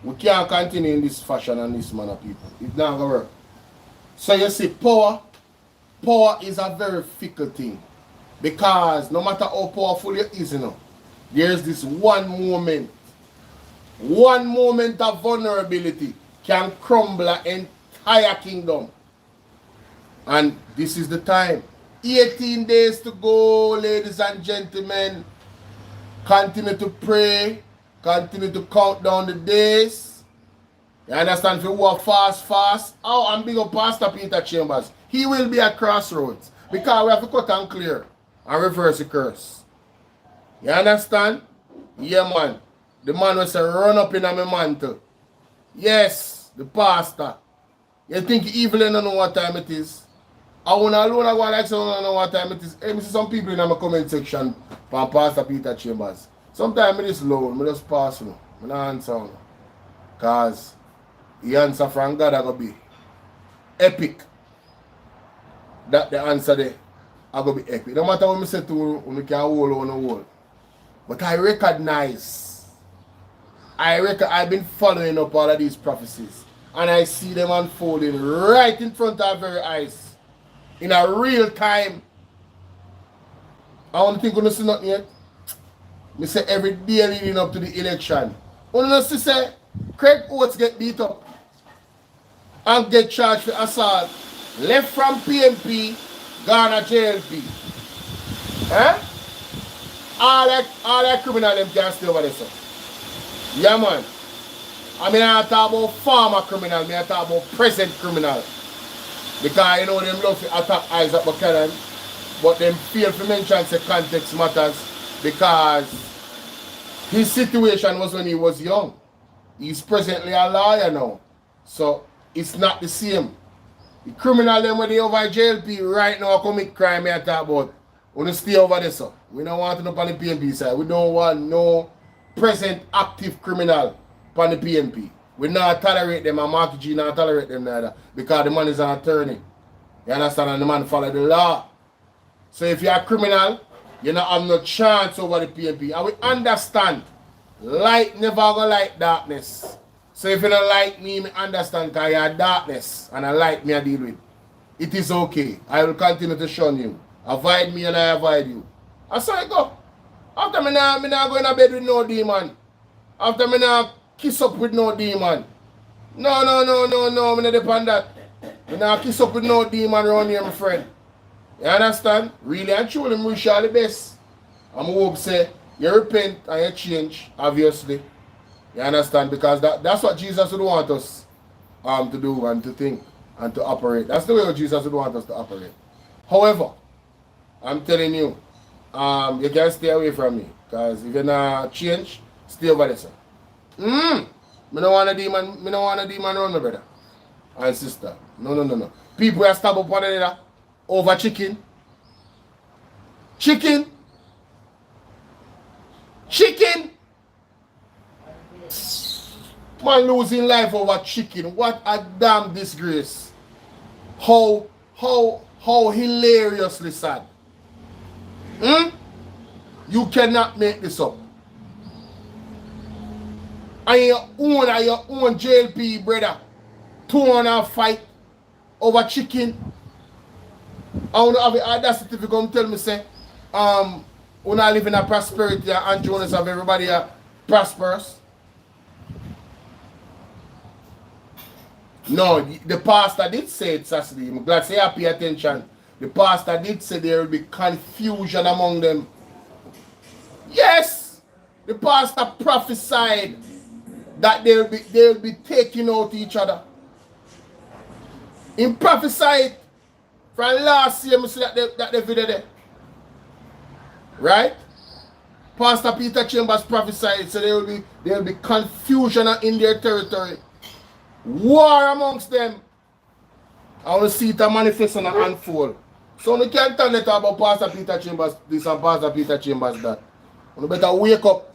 we can't continue in this fashion and this manner, people. It's not going to work. So you see, power is a very fickle thing. Because no matter how powerful you is, you know, there's this one moment of vulnerability can crumble an entire kingdom. And this is the time. 18 days to go, ladies and gentlemen. Continue to pray. Continue to count down the days. You understand? If you walk fast. Oh, I'm big up Pastor Peter Chambers. He will be at crossroads. Because we have to cut and clear and reverse the curse. You understand? Yeah, man. The man will say, run up in my mantle. Yes, the pastor. You think evil and don't know what time it is? I want alone, I want like someone know what time it is. Hey, I see some people in my comment section from Pastor Peter Chambers. Sometimes I just low, I just pass through. I don't answer. Because the answer from God is going to be epic. That the answer there is going to be epic. No matter what I say to you, you can hold on the wall. But I recognize, I've been following up all of these prophecies. And I see them unfolding right in front of our very eyes. In a real time. I don't think you see nothing yet. I say every day leading up to the election. You know to say Craig Oates get beat up and get charged for assault. Left from PMP, gone to JLP. Eh? All that criminal them can stay over there, sir. Yeah, man. I mean, I talk about former criminal, I talk about present criminal. Because you know them love to attack Isaac Buchanan, but them fail to mention the context matters because his situation was when he was young. He's presently a lawyer now. So it's not the same. The criminal them when they over JLP right now commit crime I talk about. We don't stay over there, so. We don't want to know on the PNP side. We don't want no present active criminal on the PNP. We not tolerate them, and Marky G not tolerate them neither. Because the man is an attorney. You understand? And the man follow the law. So if you're a criminal, you don't have no chance over the PNP. And we understand, light never go like darkness. So if you don't like me, I understand because you're darkness. And I like me, I deal with. It is okay. I will continue to shun you. Avoid me and I avoid you. I saw it go. After me not going to bed with no demon. After me not kiss up with no demon. No, I'm not depend that. Me not kiss up with no demon around here, my friend. You understand? Really and truly, I wish you all the best. I'm hope say you repent and you change, obviously. You understand? Because that's what Jesus would want us to do and to think and to operate. That's the way Jesus would want us to operate. However, I'm telling you, you can stay away from me. Because if you're not change, stay over there, sir. Me don't want a demon around me, brother and sister. No. People are stab up one another over chicken. Chicken. Man losing life over chicken. What a damn disgrace. How hilariously sad. You cannot make this up. And your own JLP, brother. 2-hour fight over chicken. I want to have the audacity to come tell me, say, we not live in a prosperity and Jonas have everybody prosperous. No, the pastor did say it, Saturday. I'm glad say you pay attention. The pastor did say there will be confusion among them. Yes, the pastor prophesied that they'll be taking out each other. He prophesied from last year, I see that the video there. Right? Pastor Peter Chambers prophesied, so there will be confusion in their territory. War amongst them. I want to see it manifest and unfold. So we can't tell that about Pastor Peter Chambers this and Pastor Peter Chambers that. You better wake up.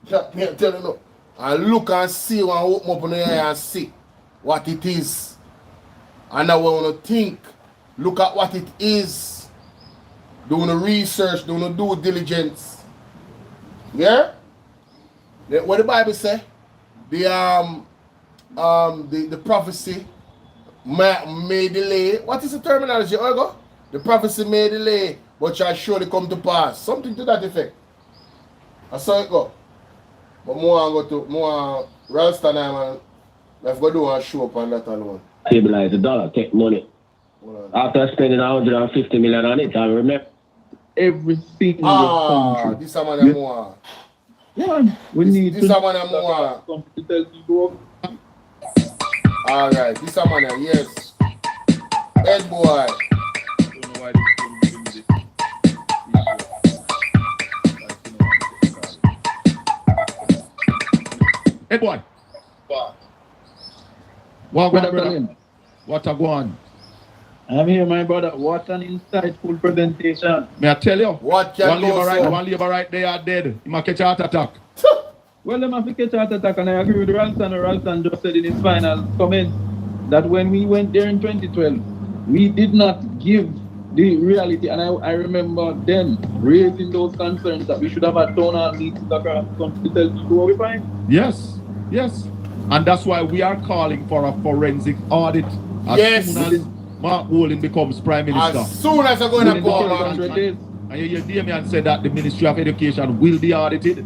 Tell you no. And look and see and open up on the eye and see what it is. And now we want to think. Look at what it is. Doing the research, doing the due diligence. Yeah? What the Bible say? The prophecy may delay. What is the terminology, Ogo? The prophecy may delay, but shall surely come to pass. Something to that effect. I saw it go. But more Ralston and let's go do a show up on that alone. Stabilize the dollar, take money. After spending 150 million on it, I remember every single country. This is one more. Yeah, we need this to one more. come to tell people. All right, this one, yes. Head boy. Head boy. What a go on? I'm here, my brother. What an insightful presentation. May I tell you? What can one labor right there are dead. He might catch a heart attack. Well, they must catch a heart attack, and I agree with Ralston. Ralston just said in his final comment that when we went there in 2012, we did not give the reality. And I remember them raising those concerns that we should have a town hall meeting across the country to tell people what we find. Yes, yes. And that's why we are calling for a forensic audit as soon as Mark Wolin becomes Prime Minister. As soon as I'm going to go on. And you hear Damien said that the Ministry of Education will be audited.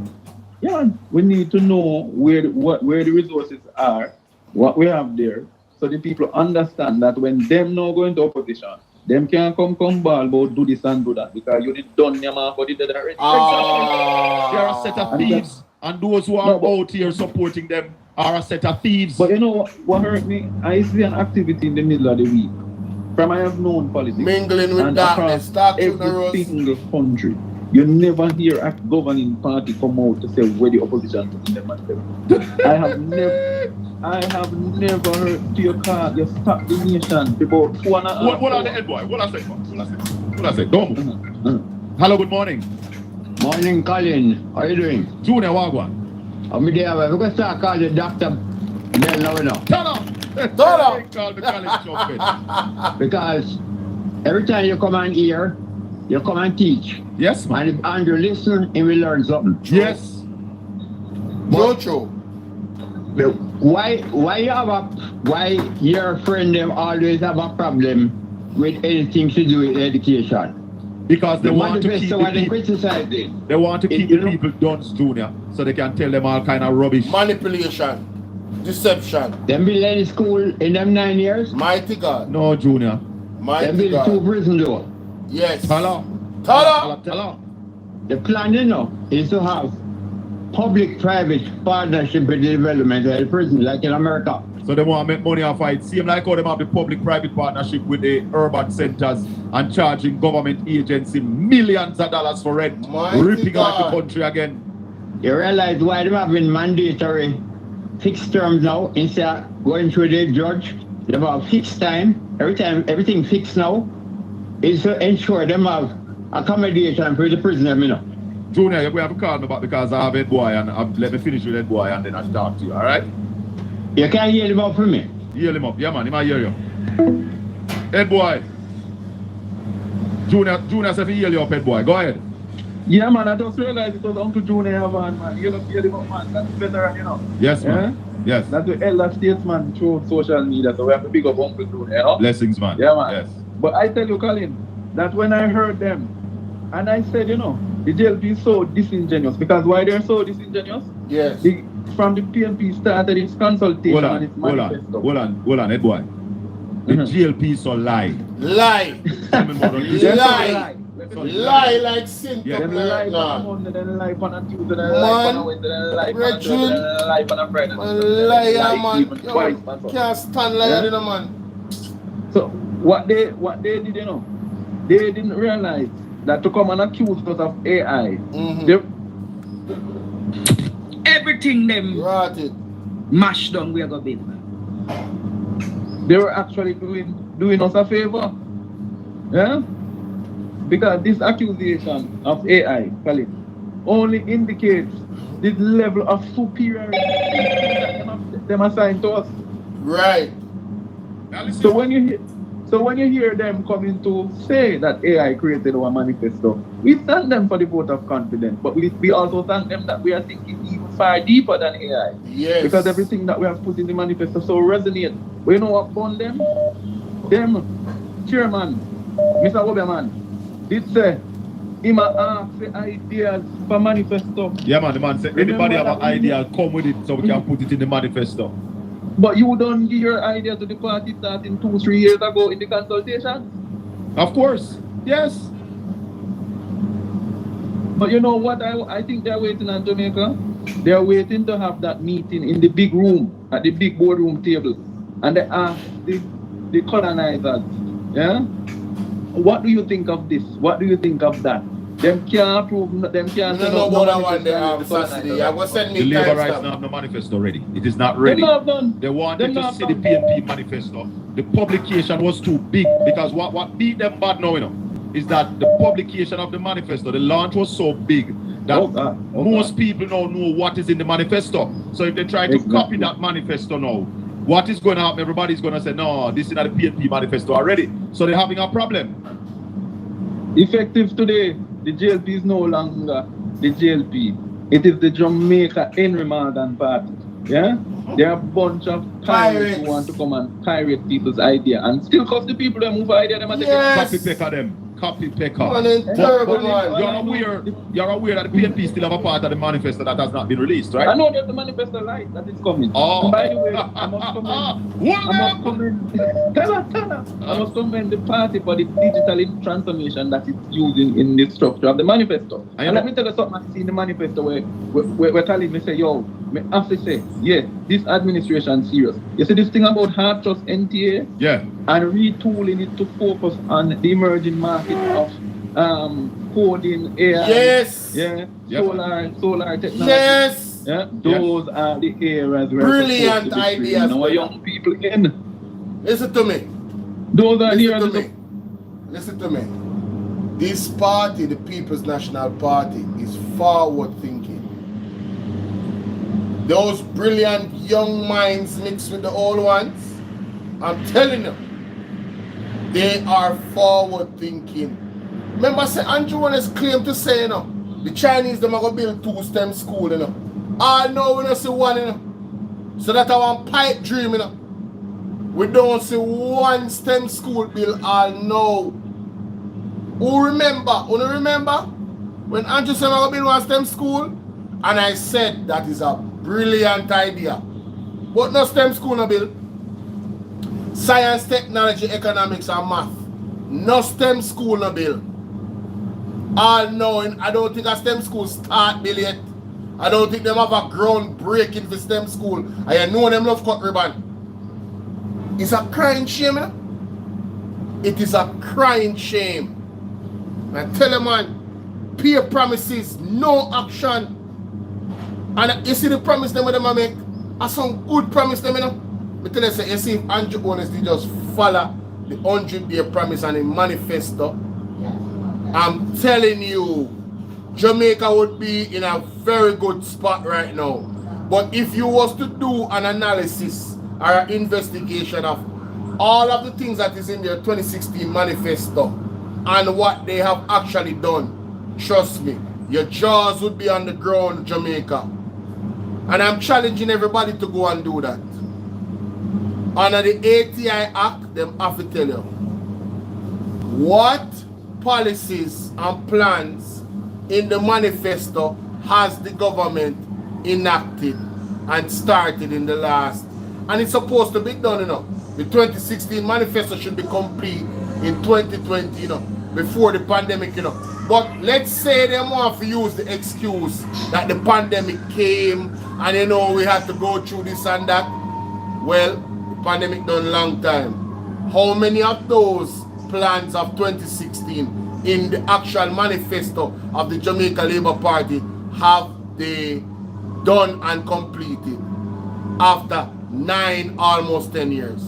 Yeah, we need to know where the resources are, what we have there, so the people understand that when them now go into opposition, them can come ball about do this and do that because you did done them for the dead already. There are a set of thieves, and those who are out here supporting them are a set of thieves. But you know what hurt me? I see an activity in the middle of the week. From I have known politics. Mingling with darkness, across every single country. You never hear a governing party come out to say where the opposition is in the matter. I have never heard to your car, you stop the nation about 2.5. What are the head boy? What I say? Don't. Hello, good morning. Morning, Colin. How are you doing? Junior Wagwan. I'm there. We're going to start calling Dr. Bell now. Because every time you come on here, you come and teach. Yes, man. And if Andrew listen, he will learn something. Yes. True. Why your friend them always have a problem with anything to do with education? Because they want to keep they want to keep the people dunce, Junior, so they can tell them all kind of rubbish. Manipulation, deception. Them build any school in them 9 years? Mighty God. No, Junior. Mighty God. Them build 2 prison door. Yes. Hello. The plan, you know, is to have public-private partnership with the development of the prison, like in America. So they want to make money off it. Seem like how they have the public-private partnership with the urban centers and charging government agency millions of dollars for rent, ripping out the country again. You realize why they having mandatory fixed terms now instead of going through the judge? They have a fixed time. Everything fixed now is to ensure them have accommodation for the prisoner, you know. Junior, you have to call me back because I have Ed Boy and let me finish with Ed Boy and then I'll talk to you, alright? You can hear him up for me? Hear him up, yeah man, he might hear you. Ed Boy. Junior said he hear you up, Ed Boy, go ahead. Yeah, man, I just realized it was Uncle Junior Van, man. You know, hear him up, man. That's veteran, you know. Yes, man. Yes. That's the elder statesman through social media, so we have to pick up Uncle Junior, you know. Blessings, man. Yeah, man. Yes. But I tell you, Colin, that when I heard them, and I said, you know, the JLP is so disingenuous. Because why they're so disingenuous? Yes. From the PNP started its consultation and its manifesto. Hold on, Ed boy. The GLP is so lie. Lie. Lie. Lie like sin. Yeah, them lie on a Monday, then lie on a Tuesday, then Man, lie on a Wednesday, then lie on a Thursday, then lie on a Friday. Liar, man. Twice, man. Can't stand liar, you know, man. So what they did, you know, they didn't realize that to come and accuse us of AI, Everything them Rotted. mashed down we are going to be. they were actually doing us a favor. Yeah? Because this accusation of AI, Colin, only indicates the level of superiority that them assigned to us. Right. So when you hear them coming to say that AI created our manifesto, we thank them for the vote of confidence, but we also thank them that we are thinking even far deeper than AI. Yes. Because everything that we have put in the manifesto so resonate. But you know what fun them? Them chairman, Mr. Oberman, did say him ask the ideas for manifesto. Yeah, man, the man said anybody have an idea, come with it so we can put it in the manifesto. But you don't give your idea to the party starting 2-3 years ago in the consultation? Of course, yes. But you know what I think they're waiting on Jamaica? They're waiting to have that meeting in the big room, at the big boardroom table. And they ask the colonizers, yeah? What do you think of this? What do you think of that? Them can't prove, them can't No, no about that one there, Saturday. I was sending The me labor time rights stamp. now have no manifesto ready. It is not ready. They wanted to see the PNP manifesto. The publication was too big because what beat them bad now, you know, is that the publication of the manifesto, the launch was so big that most people now know what is in the manifesto. So if they try to copy that manifesto now, what is going to happen? Everybody's going to say, no, this is not the PNP manifesto already. So they're having a problem. Effective today, the JLP is no longer the JLP. It is the Jamaica Henry Morgan Party. Yeah? There are a bunch of pirates who want to come and pirate people's idea and still cost the people that move idea them and Copy pecker them. Copy pecker. Terrible, man. You're aware that the PNP still have a part of the manifesto that has not been released, right? I know that the manifesto light that is coming. Oh. And by the way, I must commend the party for the digital transformation that it's using in the structure of the manifesto. And let me tell you something I see in the manifesto where telling me say, yo, me have to say, yeah, this administration serious. You see this thing about hard trust NTA? Yeah. And retooling it to focus on the emerging market of coding, AI, Yes. yeah, Yep. solar technology. Yes. Yeah, those are the areas where Brilliant ideas. our young people in. Listen to me. Those are the Listen to areas. me. Listen to me. This party, the People's National Party, is forward thinking. Those brilliant young minds mixed with the old ones, I'm telling you, they are forward thinking. Remember, say Andrew Wallace claimed to say, you know, the Chinese them are going to build 2-STEM school, you know. I know we don't see one, you know. So that our pipe dream, you know. We don't see one STEM school built all now. Who remember? When Andrew said we're going to build one STEM school? And I said that is a brilliant idea. But no STEM school no built. Science, technology, economics, and math. No STEM school no built. All knowing, I don't think a STEM school start build yet. I don't think them have a groundbreaking for STEM school. I know them love cut ribbon. It's a crying shame, you know? It is a crying shame. And tell them, man, peer promises, no action. And you see the promise them make? Are some good promise them, you know? But tell you, say, you see if Andrew honestly just follow the 100-day promise and the manifesto, I'm telling you, Jamaica would be in a very good spot right now. But if you was to do an analysis or an investigation of all of the things that is in their 2016 manifesto and what they have actually done, trust me, your jaws would be on the ground, Jamaica. And I'm challenging everybody to go and do that. Under the ATI Act, them have to tell you what policies and plans in the manifesto has the government enacted and started in the last. And it's supposed to be done, you know. The 2016 manifesto should be complete in 2020, you know, before the pandemic, you know. But let's say they want to use the excuse that the pandemic came and, you know, we had to go through this and that. Well, the pandemic done a long time. How many of those plans of 2016 in the actual manifesto of the Jamaica Labour Party have they done and completed after almost 10 years?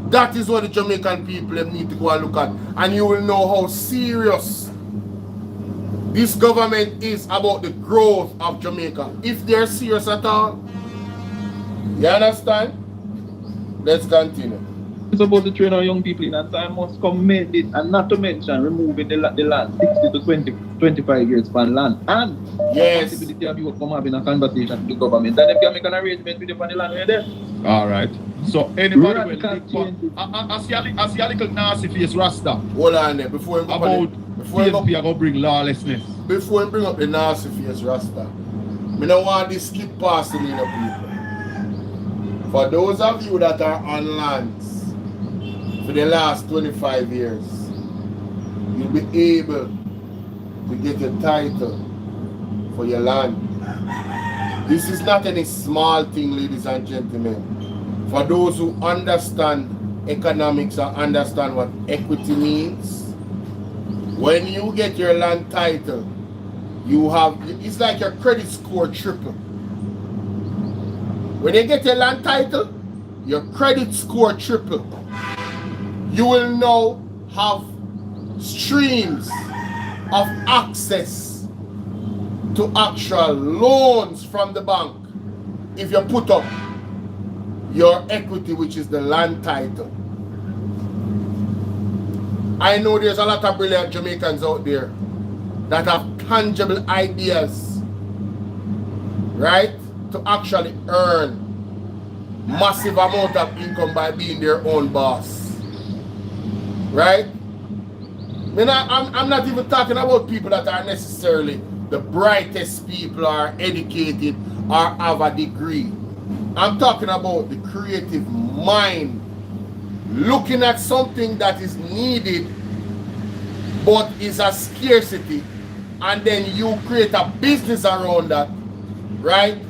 That is what the Jamaican people need to go and look at, and you will know how serious this government is about the growth of Jamaica. If they're serious at all, you understand? Let's continue. It's about to train our young people in, and I must commend it, and not to mention removing the land 60 to 25 years per land, and yes, the possibility of you come having a conversation with the government, and if you can make an arrangement with you on the land right there. All right. So anybody will think I see a little nasty face Rasta. Hold on there before we about PNP are gonna bring lawlessness. Before we bring up the nasty face Rasta, I don't want this skip past the little people. For those of you that are on lands for the last 25 years, you'll be able to get a title for your land. This is not any small thing, ladies and gentlemen. For those who understand economics and understand what equity means, when you get your land title, you have, it's like your credit score triple. When you get your land title, your credit score triple. You will now have streams of access to actual loans from the bank if you put up your equity, which is the land title. I know there's a lot of brilliant Jamaicans out there that have tangible ideas, right, to actually earn massive amount of income by being their own boss, right? I'm not even talking about people that are necessarily the brightest people, are educated or have a degree. I'm talking about the creative mind, looking at something that is needed but is a scarcity, and then you create a business around that, right?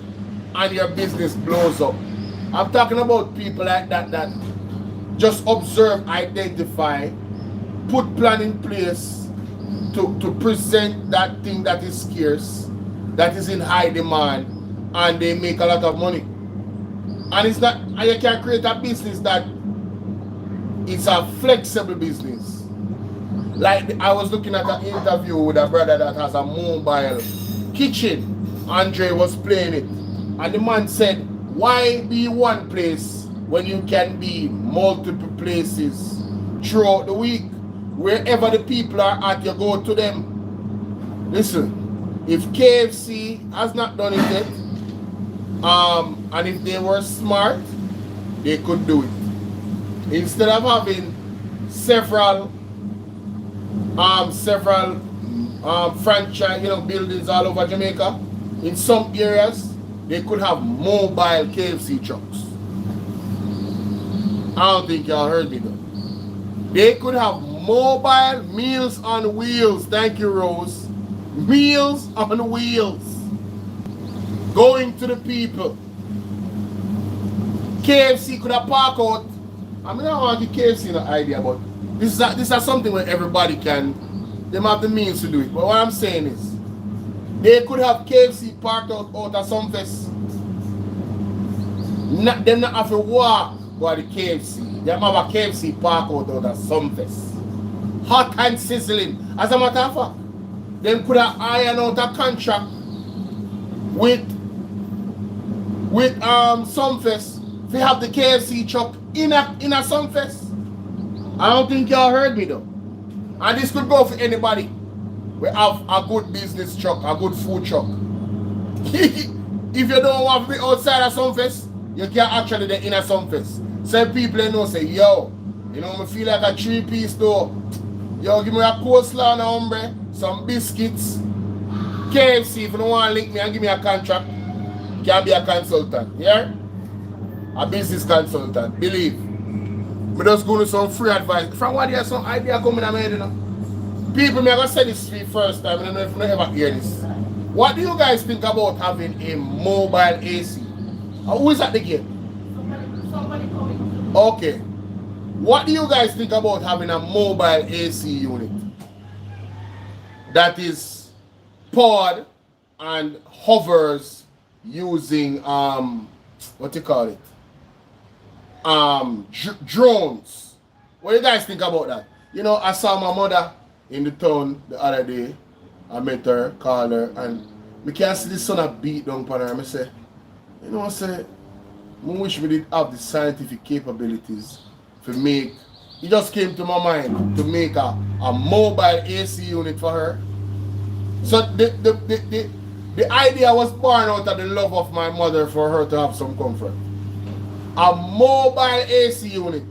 And your business blows up. I'm talking about people like that just observe, identify, put plan in place to present that thing that is scarce, that is in high demand, and they make a lot of money. And it's not, and you can create a business that it's a flexible business. Like I was looking at an interview with a brother that has a mobile kitchen. Andre was playing it, and the man said, why be one place when you can be multiple places throughout the week? Wherever the people are at, you go to them. Listen, if KFC has not done it yet, and if they were smart, they could do it. Instead of having several franchise, buildings all over Jamaica, in some areas they could have mobile KFC trucks. I don't think y'all heard me though. They could have mobile meals on wheels. Thank you, Rose. Meals on wheels, going to the people. KFC could have parked out. I mean, I don't want to give KFC no idea, but this is something where everybody can, they have the means to do it. But what I'm saying is, they could have KFC parked out at some fest. They not have to walk by the KFC. They have a KFC parked out at some fest. Hot and sizzling. As a matter of fact, they could have ironed out a contract with Sunfest to have the KFC truck in a Sunfest. I don't think y'all heard me though. And this could go for anybody. we have a good business truck, a good food truck. If you don't want to be outside of some fest, you can actually be in a some fest. Some people you know say, yo, you know, me feel like a 3-piece though. Yo, give me a coleslaw and a hombre, some biscuits, KFC if you don't want to link me and give me a contract. Can be a consultant, yeah? A business consultant, believe. Me just go to some free advice. From what there's some idea coming in my head, you know. People, me I gonna say this for the first time, I don't know if you ever hear this. What do you guys think about having a mobile AC? Who is at the gate? Somebody coming. Okay. What do you guys think about having a mobile AC unit that is powered and hovers using what you call it? Drones. What do you guys think about that? You know, I saw my mother in the town the other day. I met her, called her, and I can't see the sun a beat down upon her. I say, you know, I say, I wish we did have the scientific capabilities to make. It just came to my mind to make a mobile AC unit for her. So the idea was born out of the love of my mother for her to have some comfort. A mobile AC unit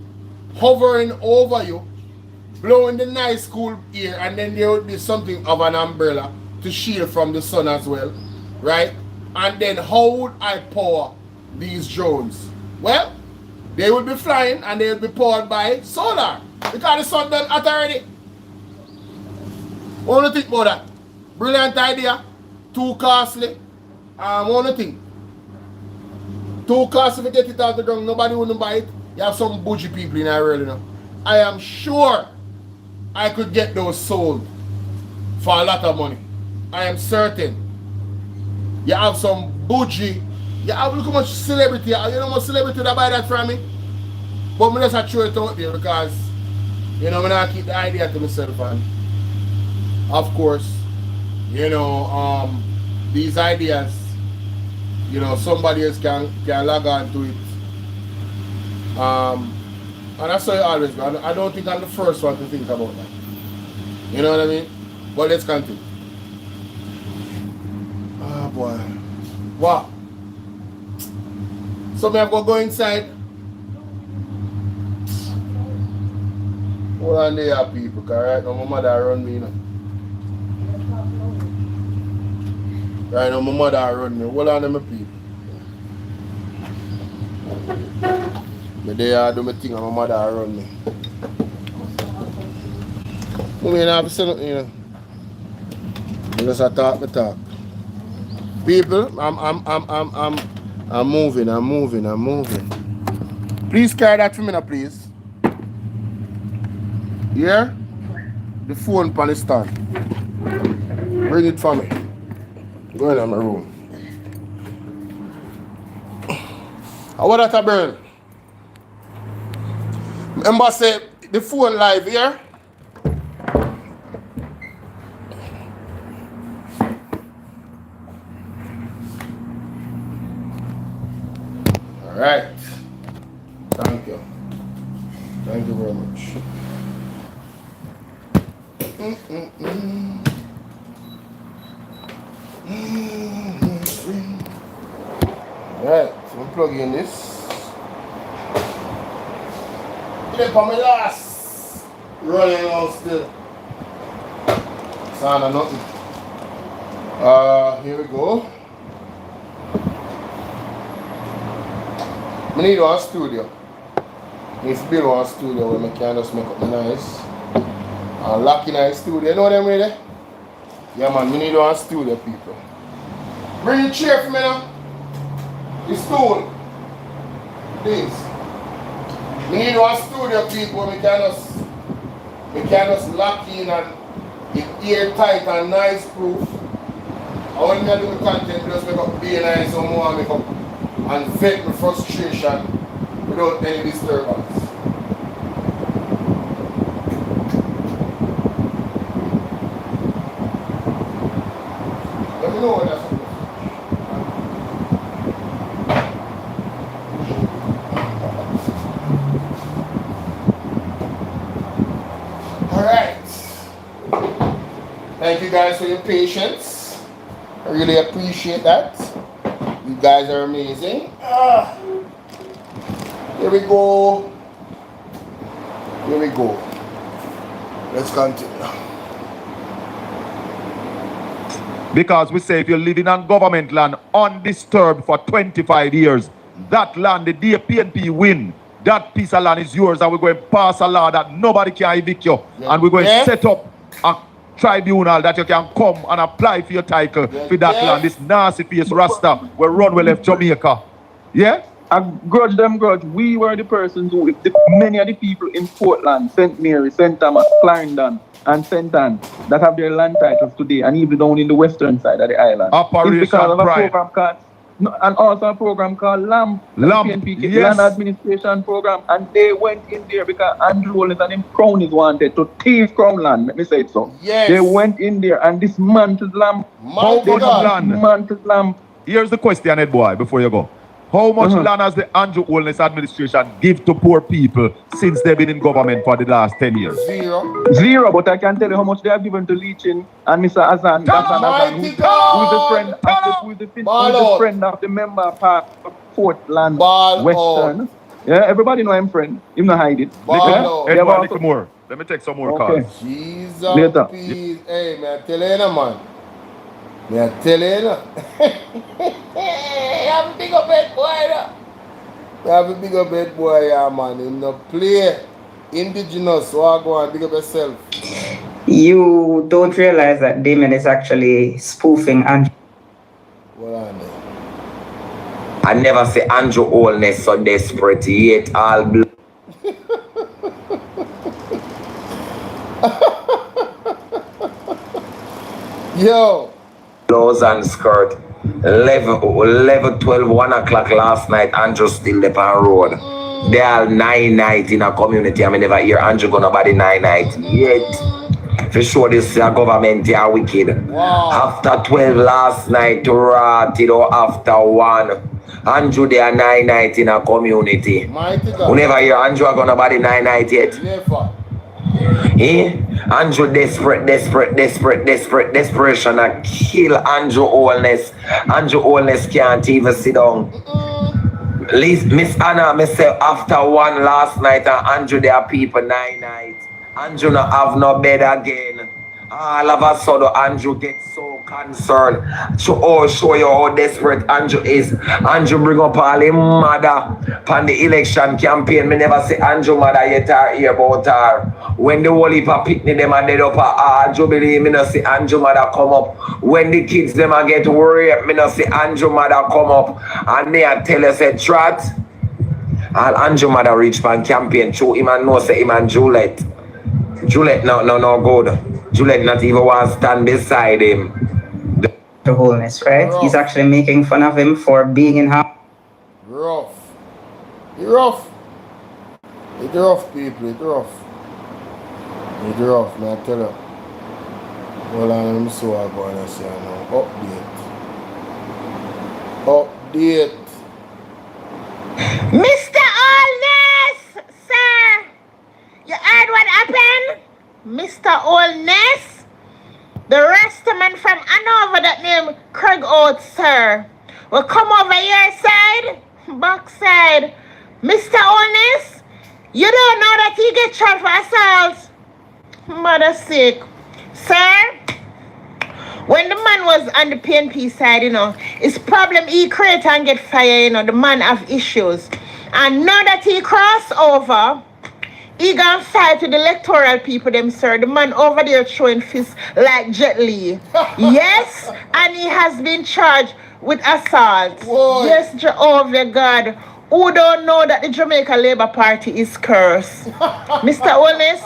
hovering over you, blowing the nice cool air, and then there would be something of an umbrella to shield from the sun as well, right? And then how would I power these drones? Well, they will be flying and they will be powered by solar because the sun done hot already. What do you think about that? Brilliant idea, too costly. What do you think? Too costly to get it out the ground, nobody wouldn't buy it. You have some bougie people in our world, you know. I am sure I could get those sold for a lot of money. I am certain. You have some bougie, you have look how much celebrity, you know how much celebrity that buy that from me? But I just throw it out there because, you know, I keep the idea to myself, and of course, you know, these ideas, you know, somebody else can log on to it. And that's how it always go. I don't think I'm the first one to think about that. You know what I mean? But let's continue. Oh boy. What? So me have to go inside. Hold on there, people, because right now my mother run me, you know. Right now my mother run me. Hold on to my people. But they do my thing and my mother run me. I mean, I have to say nothing, you know. I just talk. People, I'm moving. Please carry that for me now, please. Yeah? The phone pan the stand. Bring it for me. Go in my room. How about that burn? Remember say the phone live here. Alright. Thank you. Thank you very much. Alright, so I'm plugging in this. Clip on my last. Running on still. Sound of nothing. Here we go. I need one studio. If you build one studio where I can just make up the nice. Lock in a studio. You know them really? Yeah man, we need one studio, people. Bring the chair for me now. The stool. Please. We need one studio, people. We can just lock in and it's airtight and nice proof. I want me to do the content, just make up be nice and more make up and vent my frustration without any disturbance. Let me know what that's about. Thank you guys for your patience. I really appreciate that. You guys are amazing. Here we go. Here we go. Let's continue. Because we say if you're living on government land undisturbed for 25 years, that land, the day PNP win, that piece of land is yours, and we're going to pass a law that nobody can evict you. Yeah. And we're going Yeah. to set up a tribunal that you can come and apply for your title for that land. This nasty face Rasta will run we left Jamaica. Yeah? I grudge them grudge. We were the persons who, many of the people in Portland, St. Mary, St. Thomas, Clarendon, and St. Anne that have their land titles today, and even down in the western side of the island. Operation it's because of a Pride. program called, and also a program called LAMP, PNP, yes. Land Administration Program, and they went in there because Andrew Holness and him cronies wanted to thief crown land. Let me say it so. Yes. They went in there and dismantled LAMP. How much land? Dismantled LAMP. Here's the question, Ed boy, before you go. How much land has the Andrew Holness administration give to poor people since they've been in government for the last 10 years? Zero, but I can tell you how much they have given to Leachin and Mr. Azan. Who is the friend of the member of Portland Western. Yeah, everybody know him friend. Him not hide it. Ed boy, little more. Let me take some more calls. Jesus, Later. please. Hey, man, tell you, man. Me tell you, I'm a big up head boy, I have a big up head boy, yeah, man. In the play, indigenous, so I go and big up yourself. You don't realize that Damien is actually spoofing Andrew. What on there? I never say Andrew Holness so desperate yet all blood. Yo. Blouse and skirt. 11, 12, 1 o'clock last night, Andrew still there on road. They are 9 night in a community. I mean, never hear Andrew go nobody 9 night yet. For sure, this government they are wicked. Wow. After 12 last night, to rat it or after 1. Andrew they are 9 night in a community. Mighty God. We never hear Andrew go nobody 9 night yet. Never. Andrew desperation a kill Andrew Holness. Andrew Holness can't even sit down. Miss Anna, myself after 1 last night and Andrew there are people 9 nights. Andrew not have no bed again. All of a sudden Andrew gets so concerned. Show you how desperate Andrew is. Andrew bring up all his mother on the election campaign. Me never see Andrew mother yet or hear about her. When the whole heap of picnic them are dead up at Jubilee, me not see Andrew mother come up. When the kids them are get worried, me not see Andrew mother come up. And they are tell us a trot. All Andrew mother reach for campaign. Show him and know say him and Juliet. Juliet no good. Juliet not even want to stand beside him. The Holness, right? Rough. He's actually making fun of him for being in house. Rough. It's rough. It's rough, people. It's rough. It's rough, man. I tell you. Hold on, let me see what I'm going to say now. Update. Mr. Holness, sir, you heard what happened? Mr. Holness, the rest of man from Hanover that name Craig Oates, sir, will come over your side, back side. Mr. Holness, you don't know that he get charged for assault. Mother sick. Sir, when the man was on the PNP side, it's problem he create and get fired, the man have issues. And now that he cross over, he gonna fight with the electoral people them, sir. The man over there throwing fists like Jet Li. Yes, and he has been charged with assault. Whoa. Yes, Jehovah God. Who don't know that the Jamaica Labour Party is cursed? Mr. Holness,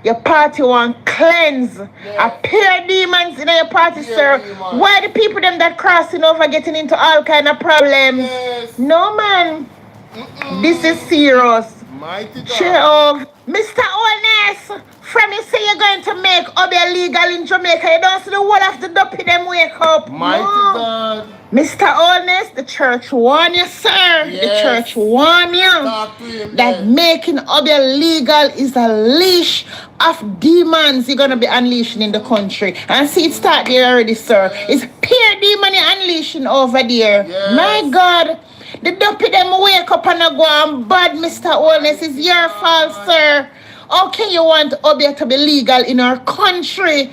your party want cleanse. A pair demons in your party, sir. Demons. Why the people them that crossing over getting into all kind of problems? Yes. No, man. This is serious. Mighty God. Chill. Mr. Holness, from you say you're going to make Obi illegal in Jamaica, you don't see the whole of the dopey them wake up. Mighty No. God. Mr. Honest, the church warn you, sir. Yes. The church warn you Talk to him, that yes. making Obia legal is a leash of demons you're going to be unleashing in the country. And see, it start there already, sir. It's pure demon you're unleashing over there. Yes. My God. The dopey them wake up and go on bad, Mr. Honest. It's your fault, sir. How can you want Obia to be legal in our country?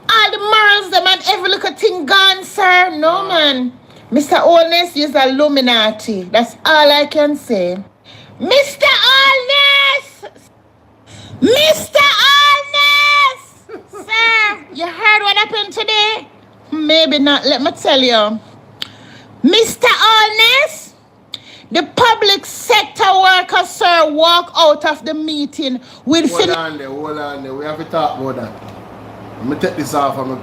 All the morals them and every little thing gone, sir. No, man. Mr. Honest is Illuminati. That's all I can say. Mr. Honest! Mr. Honest! Sir, you heard what happened today? Maybe not. Let me tell you. Mr. Honest, the public sector workers, sir, walk out of the meeting with... Hold on there. We have to talk about that. Let me take this off of my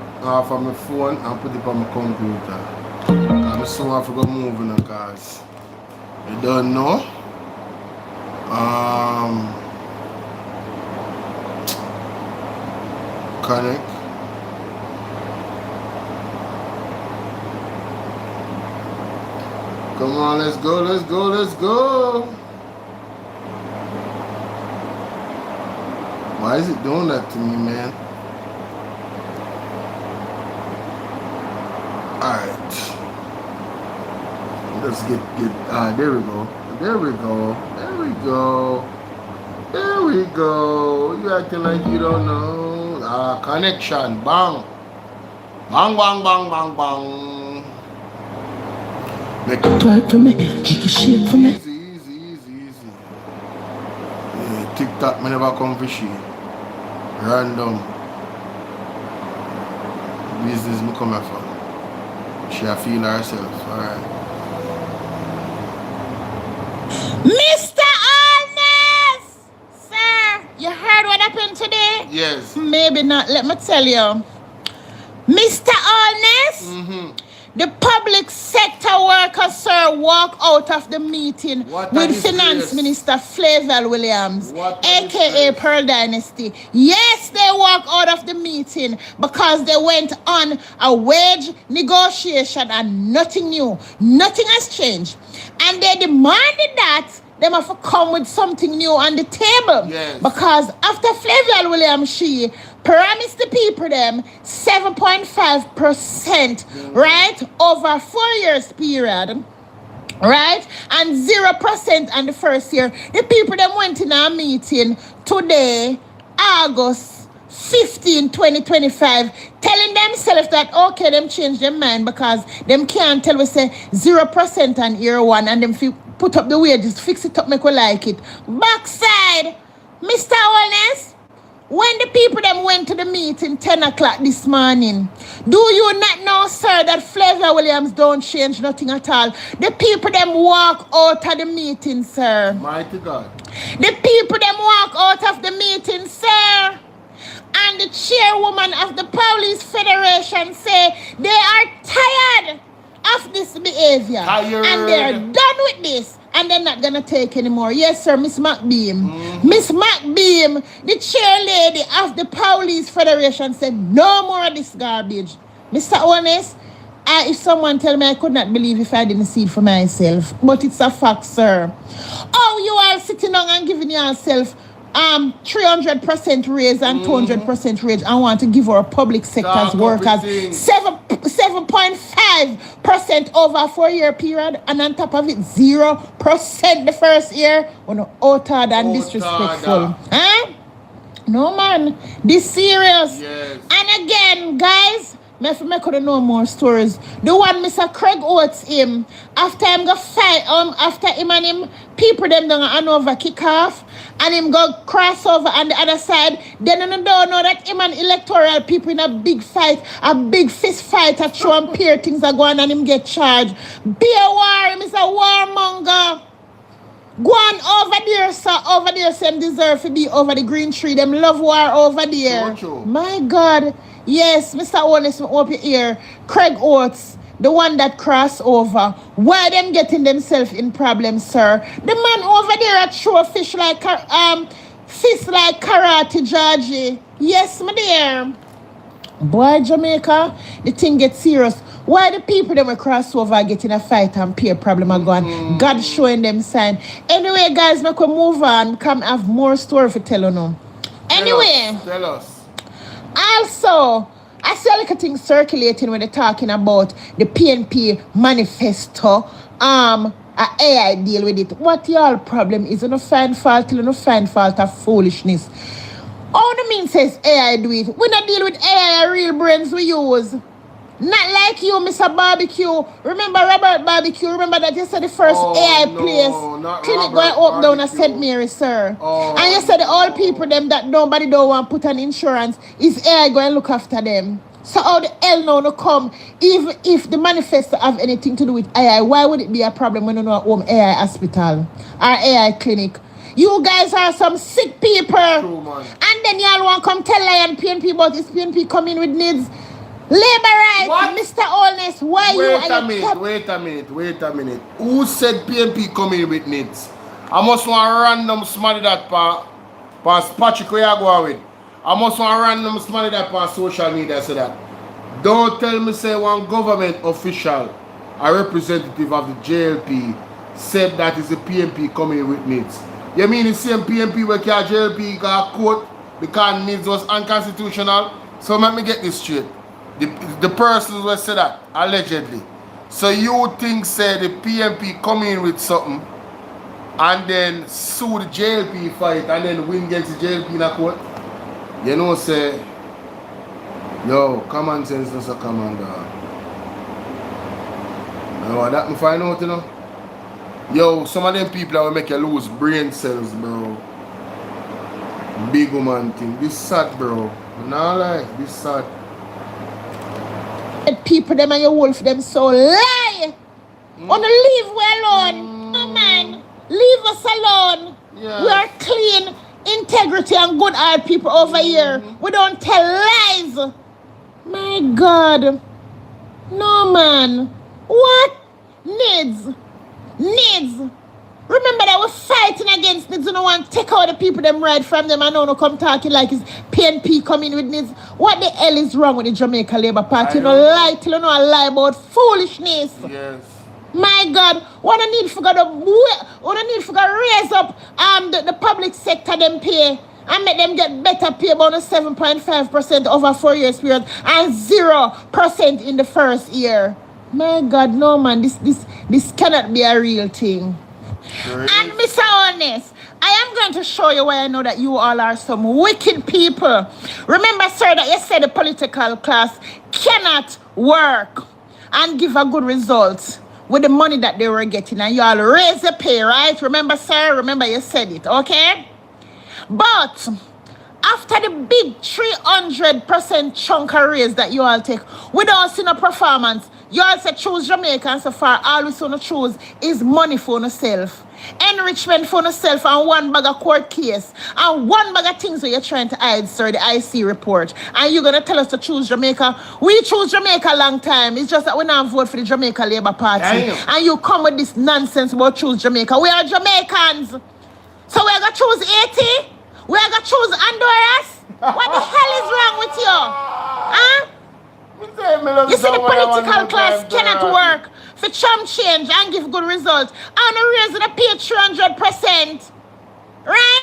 phone and put it on my computer. I'm so I forgot moving because you don't know. Connect. Come on, let's go. Why is it doing that to me, man? Alright. Let's get there we go. You acting like you don't know. Connection. Bang. Make it Twerk for me, kick a shape for me. easy. Yeah, TikTok, me never come for shit. Random. Business me come here for. She a feel herself, alright. Mr. Honest! Sir, you heard what happened today? Yes. Maybe not. Let me tell you. Mr. Honest, the public sector workers, sir, walk out of the meeting with Finance Minister Flavel Williams, a.k.a. Pearl Dynasty. Yes, they walk out of the meeting because they went on a wage negotiation and nothing new. Nothing has changed. And they demanded that they have to come with something new on the table. Yes. Because after Flavel Williams, she promised the people them 7.5%, right, over 4 years period, right, and 0% on the first year. The people them went in a meeting today, August 15, 2025, telling themselves that, okay, them change their mind because them can't tell we say 0% on year one and them put up the wages, fix it up, make we like it. Backside, Mr. Honest, when the people them went to the meeting 10 o'clock this morning, do you not know, sir, that Flavor Williams don't change nothing at all? The people them walk out of the meeting, sir. Mighty God. The people them walk out of the meeting, sir. And the chairwoman of the Police Federation say they are tired of this behavior. And they're done with this. And they're not going to take anymore. Yes, sir, Miss McBeam. Miss McBeam, the chair lady of the Police Federation, said no more of this garbage. Mr. Honest, if someone tell me I could not believe if I didn't see it for myself. But it's a fact, sir. Oh, you are sitting down and giving yourself 300% raise and 200% raise. I want to give our public sector's workers 7.5% over a 4 year period, and on top of it 0% the first year. Uttered and disrespectful. Huh? No, man, this serious. Yes. And again, guys, I could know more stories. The one Mr. Craig Oates him after him go fight after him and him people them down and over kick off and him go cross over on the other side. Then I don't know that him and electoral people in a big fight, a big fist fight, a show and peer things are going and him get charged. Be a war, him is a warmonger. Go on over there, sir. Over there, some deserve to be over the green tree. Them love war over there. True. My God. Yes, Mr. Honest, open your ear. Craig Oates, the one that crossed over. Why them getting themselves in problems, sir? The man over there at throw fish like karate, Georgie. Yes, my dear. Boy, Jamaica, the thing gets serious. Why the people that will cross over get in a fight and peer problem are gone? God showing them sign. Anyway, guys, make we move on. Come have more story for tell you now. Anyway. Tell us. Also, I see a little thing circulating when they're talking about the PNP manifesto. AI deal with it. What y'all problem is? You no find fault, you no find fault of foolishness. All the mean says AI do it. We not deal with AI, real brains we use. Not like you, Mr. Barbecue. Remember Robert Barbecue? Remember that you said the first AI place clinic going up down at St. Mary, sir. And you said the old people them that nobody don't want put on insurance is AI going to look after them. So how the hell now no come? Even if the manifesto have anything to do with AI, why would it be a problem when you know home AI hospital or AI clinic? You guys are some sick people. True, man. And then y'all want to come tell Lion PNP about this PNP coming with needs. Labor rights, What? Mr. Allness, why Wait a minute. Who said PNP coming with needs? I must want random somebody that pa Patrick where you go with. I must want random somebody that pa social media say that. Don't tell me say one government official, a representative of the JLP, said that is the PNP coming with needs. You mean the same PNP where JLP got court because needs was unconstitutional? So let me get this straight. The person who said that, allegedly. So you think say the PNP come in with something and then sue the JLP fight and then win against the JLP in a court? You know say, yo, common sense does a commander. Now that me find out, you know. Yo, some of them people that will make you lose brain cells, bro. Big woman thing. This sad, bro. Nah lie, this sad. People them and your wolf them so lie. Wanna leave we alone. No man. Leave us alone. Yeah. We are clean, integrity and good heart people over here. We don't tell lies. My God. No man. What? Needs. Remember that we're fighting against needs. You don't want to take out the people them right from them and no come talking like it's PNP coming with needs. What the hell is wrong with the Jamaica Labour Party? You know lie till you know a lie about foolishness. Yes. My God, what I need for God raise up the public sector them pay and make them get better pay about 7.5% over 4 years period and 0% in the first year. My God, no man, this cannot be a real thing. And Mr. Honest, I am going to show you why I know that you all are some wicked people. Remember, sir, that you said the political class cannot work and give a good result with the money that they were getting. And you all raise the pay, right? Remember, sir? Remember you said it, okay? But after the big 300% chunk of raise that you all take, we don't see no performance. You all say choose Jamaica and so far all we want to choose is money for yourself, enrichment for yourself and one bag of court case and one bag of things that you're trying to hide, sir, the IC report. And you're going to tell us to choose Jamaica. We choose Jamaica a long time. It's just that we don't vote for the Jamaica Labour Party. Damn. And you come with this nonsense about choose Jamaica. We are Jamaicans. So we're going to choose 80? We're going to choose Honduras? What the hell is wrong with you? Huh? You see, the political class cannot work for chump change and give good results. And the raise the pay 300%. Right?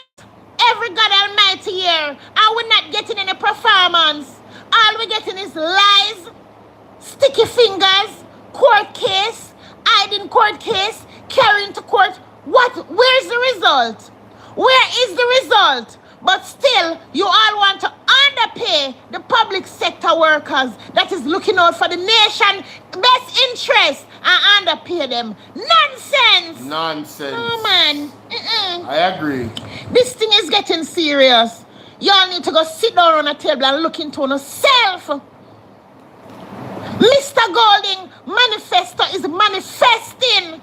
Every God almighty year. And we're not getting any performance. All we're getting is lies, sticky fingers, court case, hiding court case, carrying to court. What? Where's the result? Where is the result? But still, you all want to underpay the public sector workers that is looking out for the nation best interest and underpay them. Nonsense! Nonsense. No, man. I agree. This thing is getting serious. Y'all need to go sit down on a table and look into yourself. Mr. Golding, Manifesto is manifesting.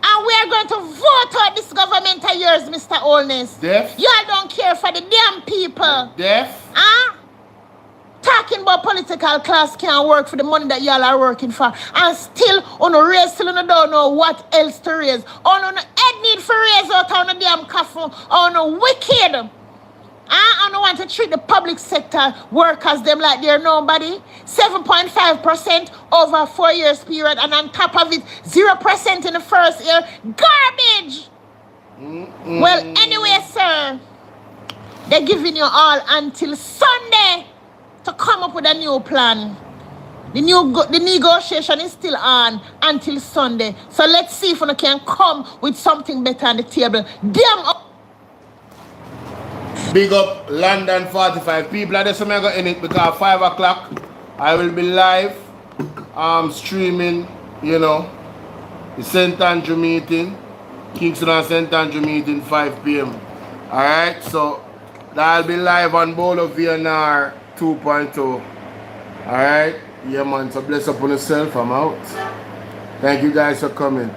And we are going to vote out this government of yours, Mr. Holness. Deaf? Y'all don't care for the damn people. Deaf? Huh? Talking about political class can't work for the money that y'all are working for. And still, on a raise, still on don't know what else to raise. On a head need for raise out on a damn coffin. On a wicked. I don't want to treat the public sector workers them like they're nobody. 7.5% over a 4 years period, and on top of it, 0% in the first year. Garbage! Well, anyway, sir, they're giving you all until Sunday to come up with a new plan. The negotiation is still on until Sunday. So let's see if we can come with something better on the table. Damn up. Big up London 45 people. I just remember in it because 5 o'clock I will be live streaming, you know, the St. Andrew meeting, Kingston and St. Andrew meeting 5 p.m. Alright, so that'll be live on BOLO V&R 2.0. Alright, yeah man, so bless up on yourself. I'm out. Thank you guys for coming.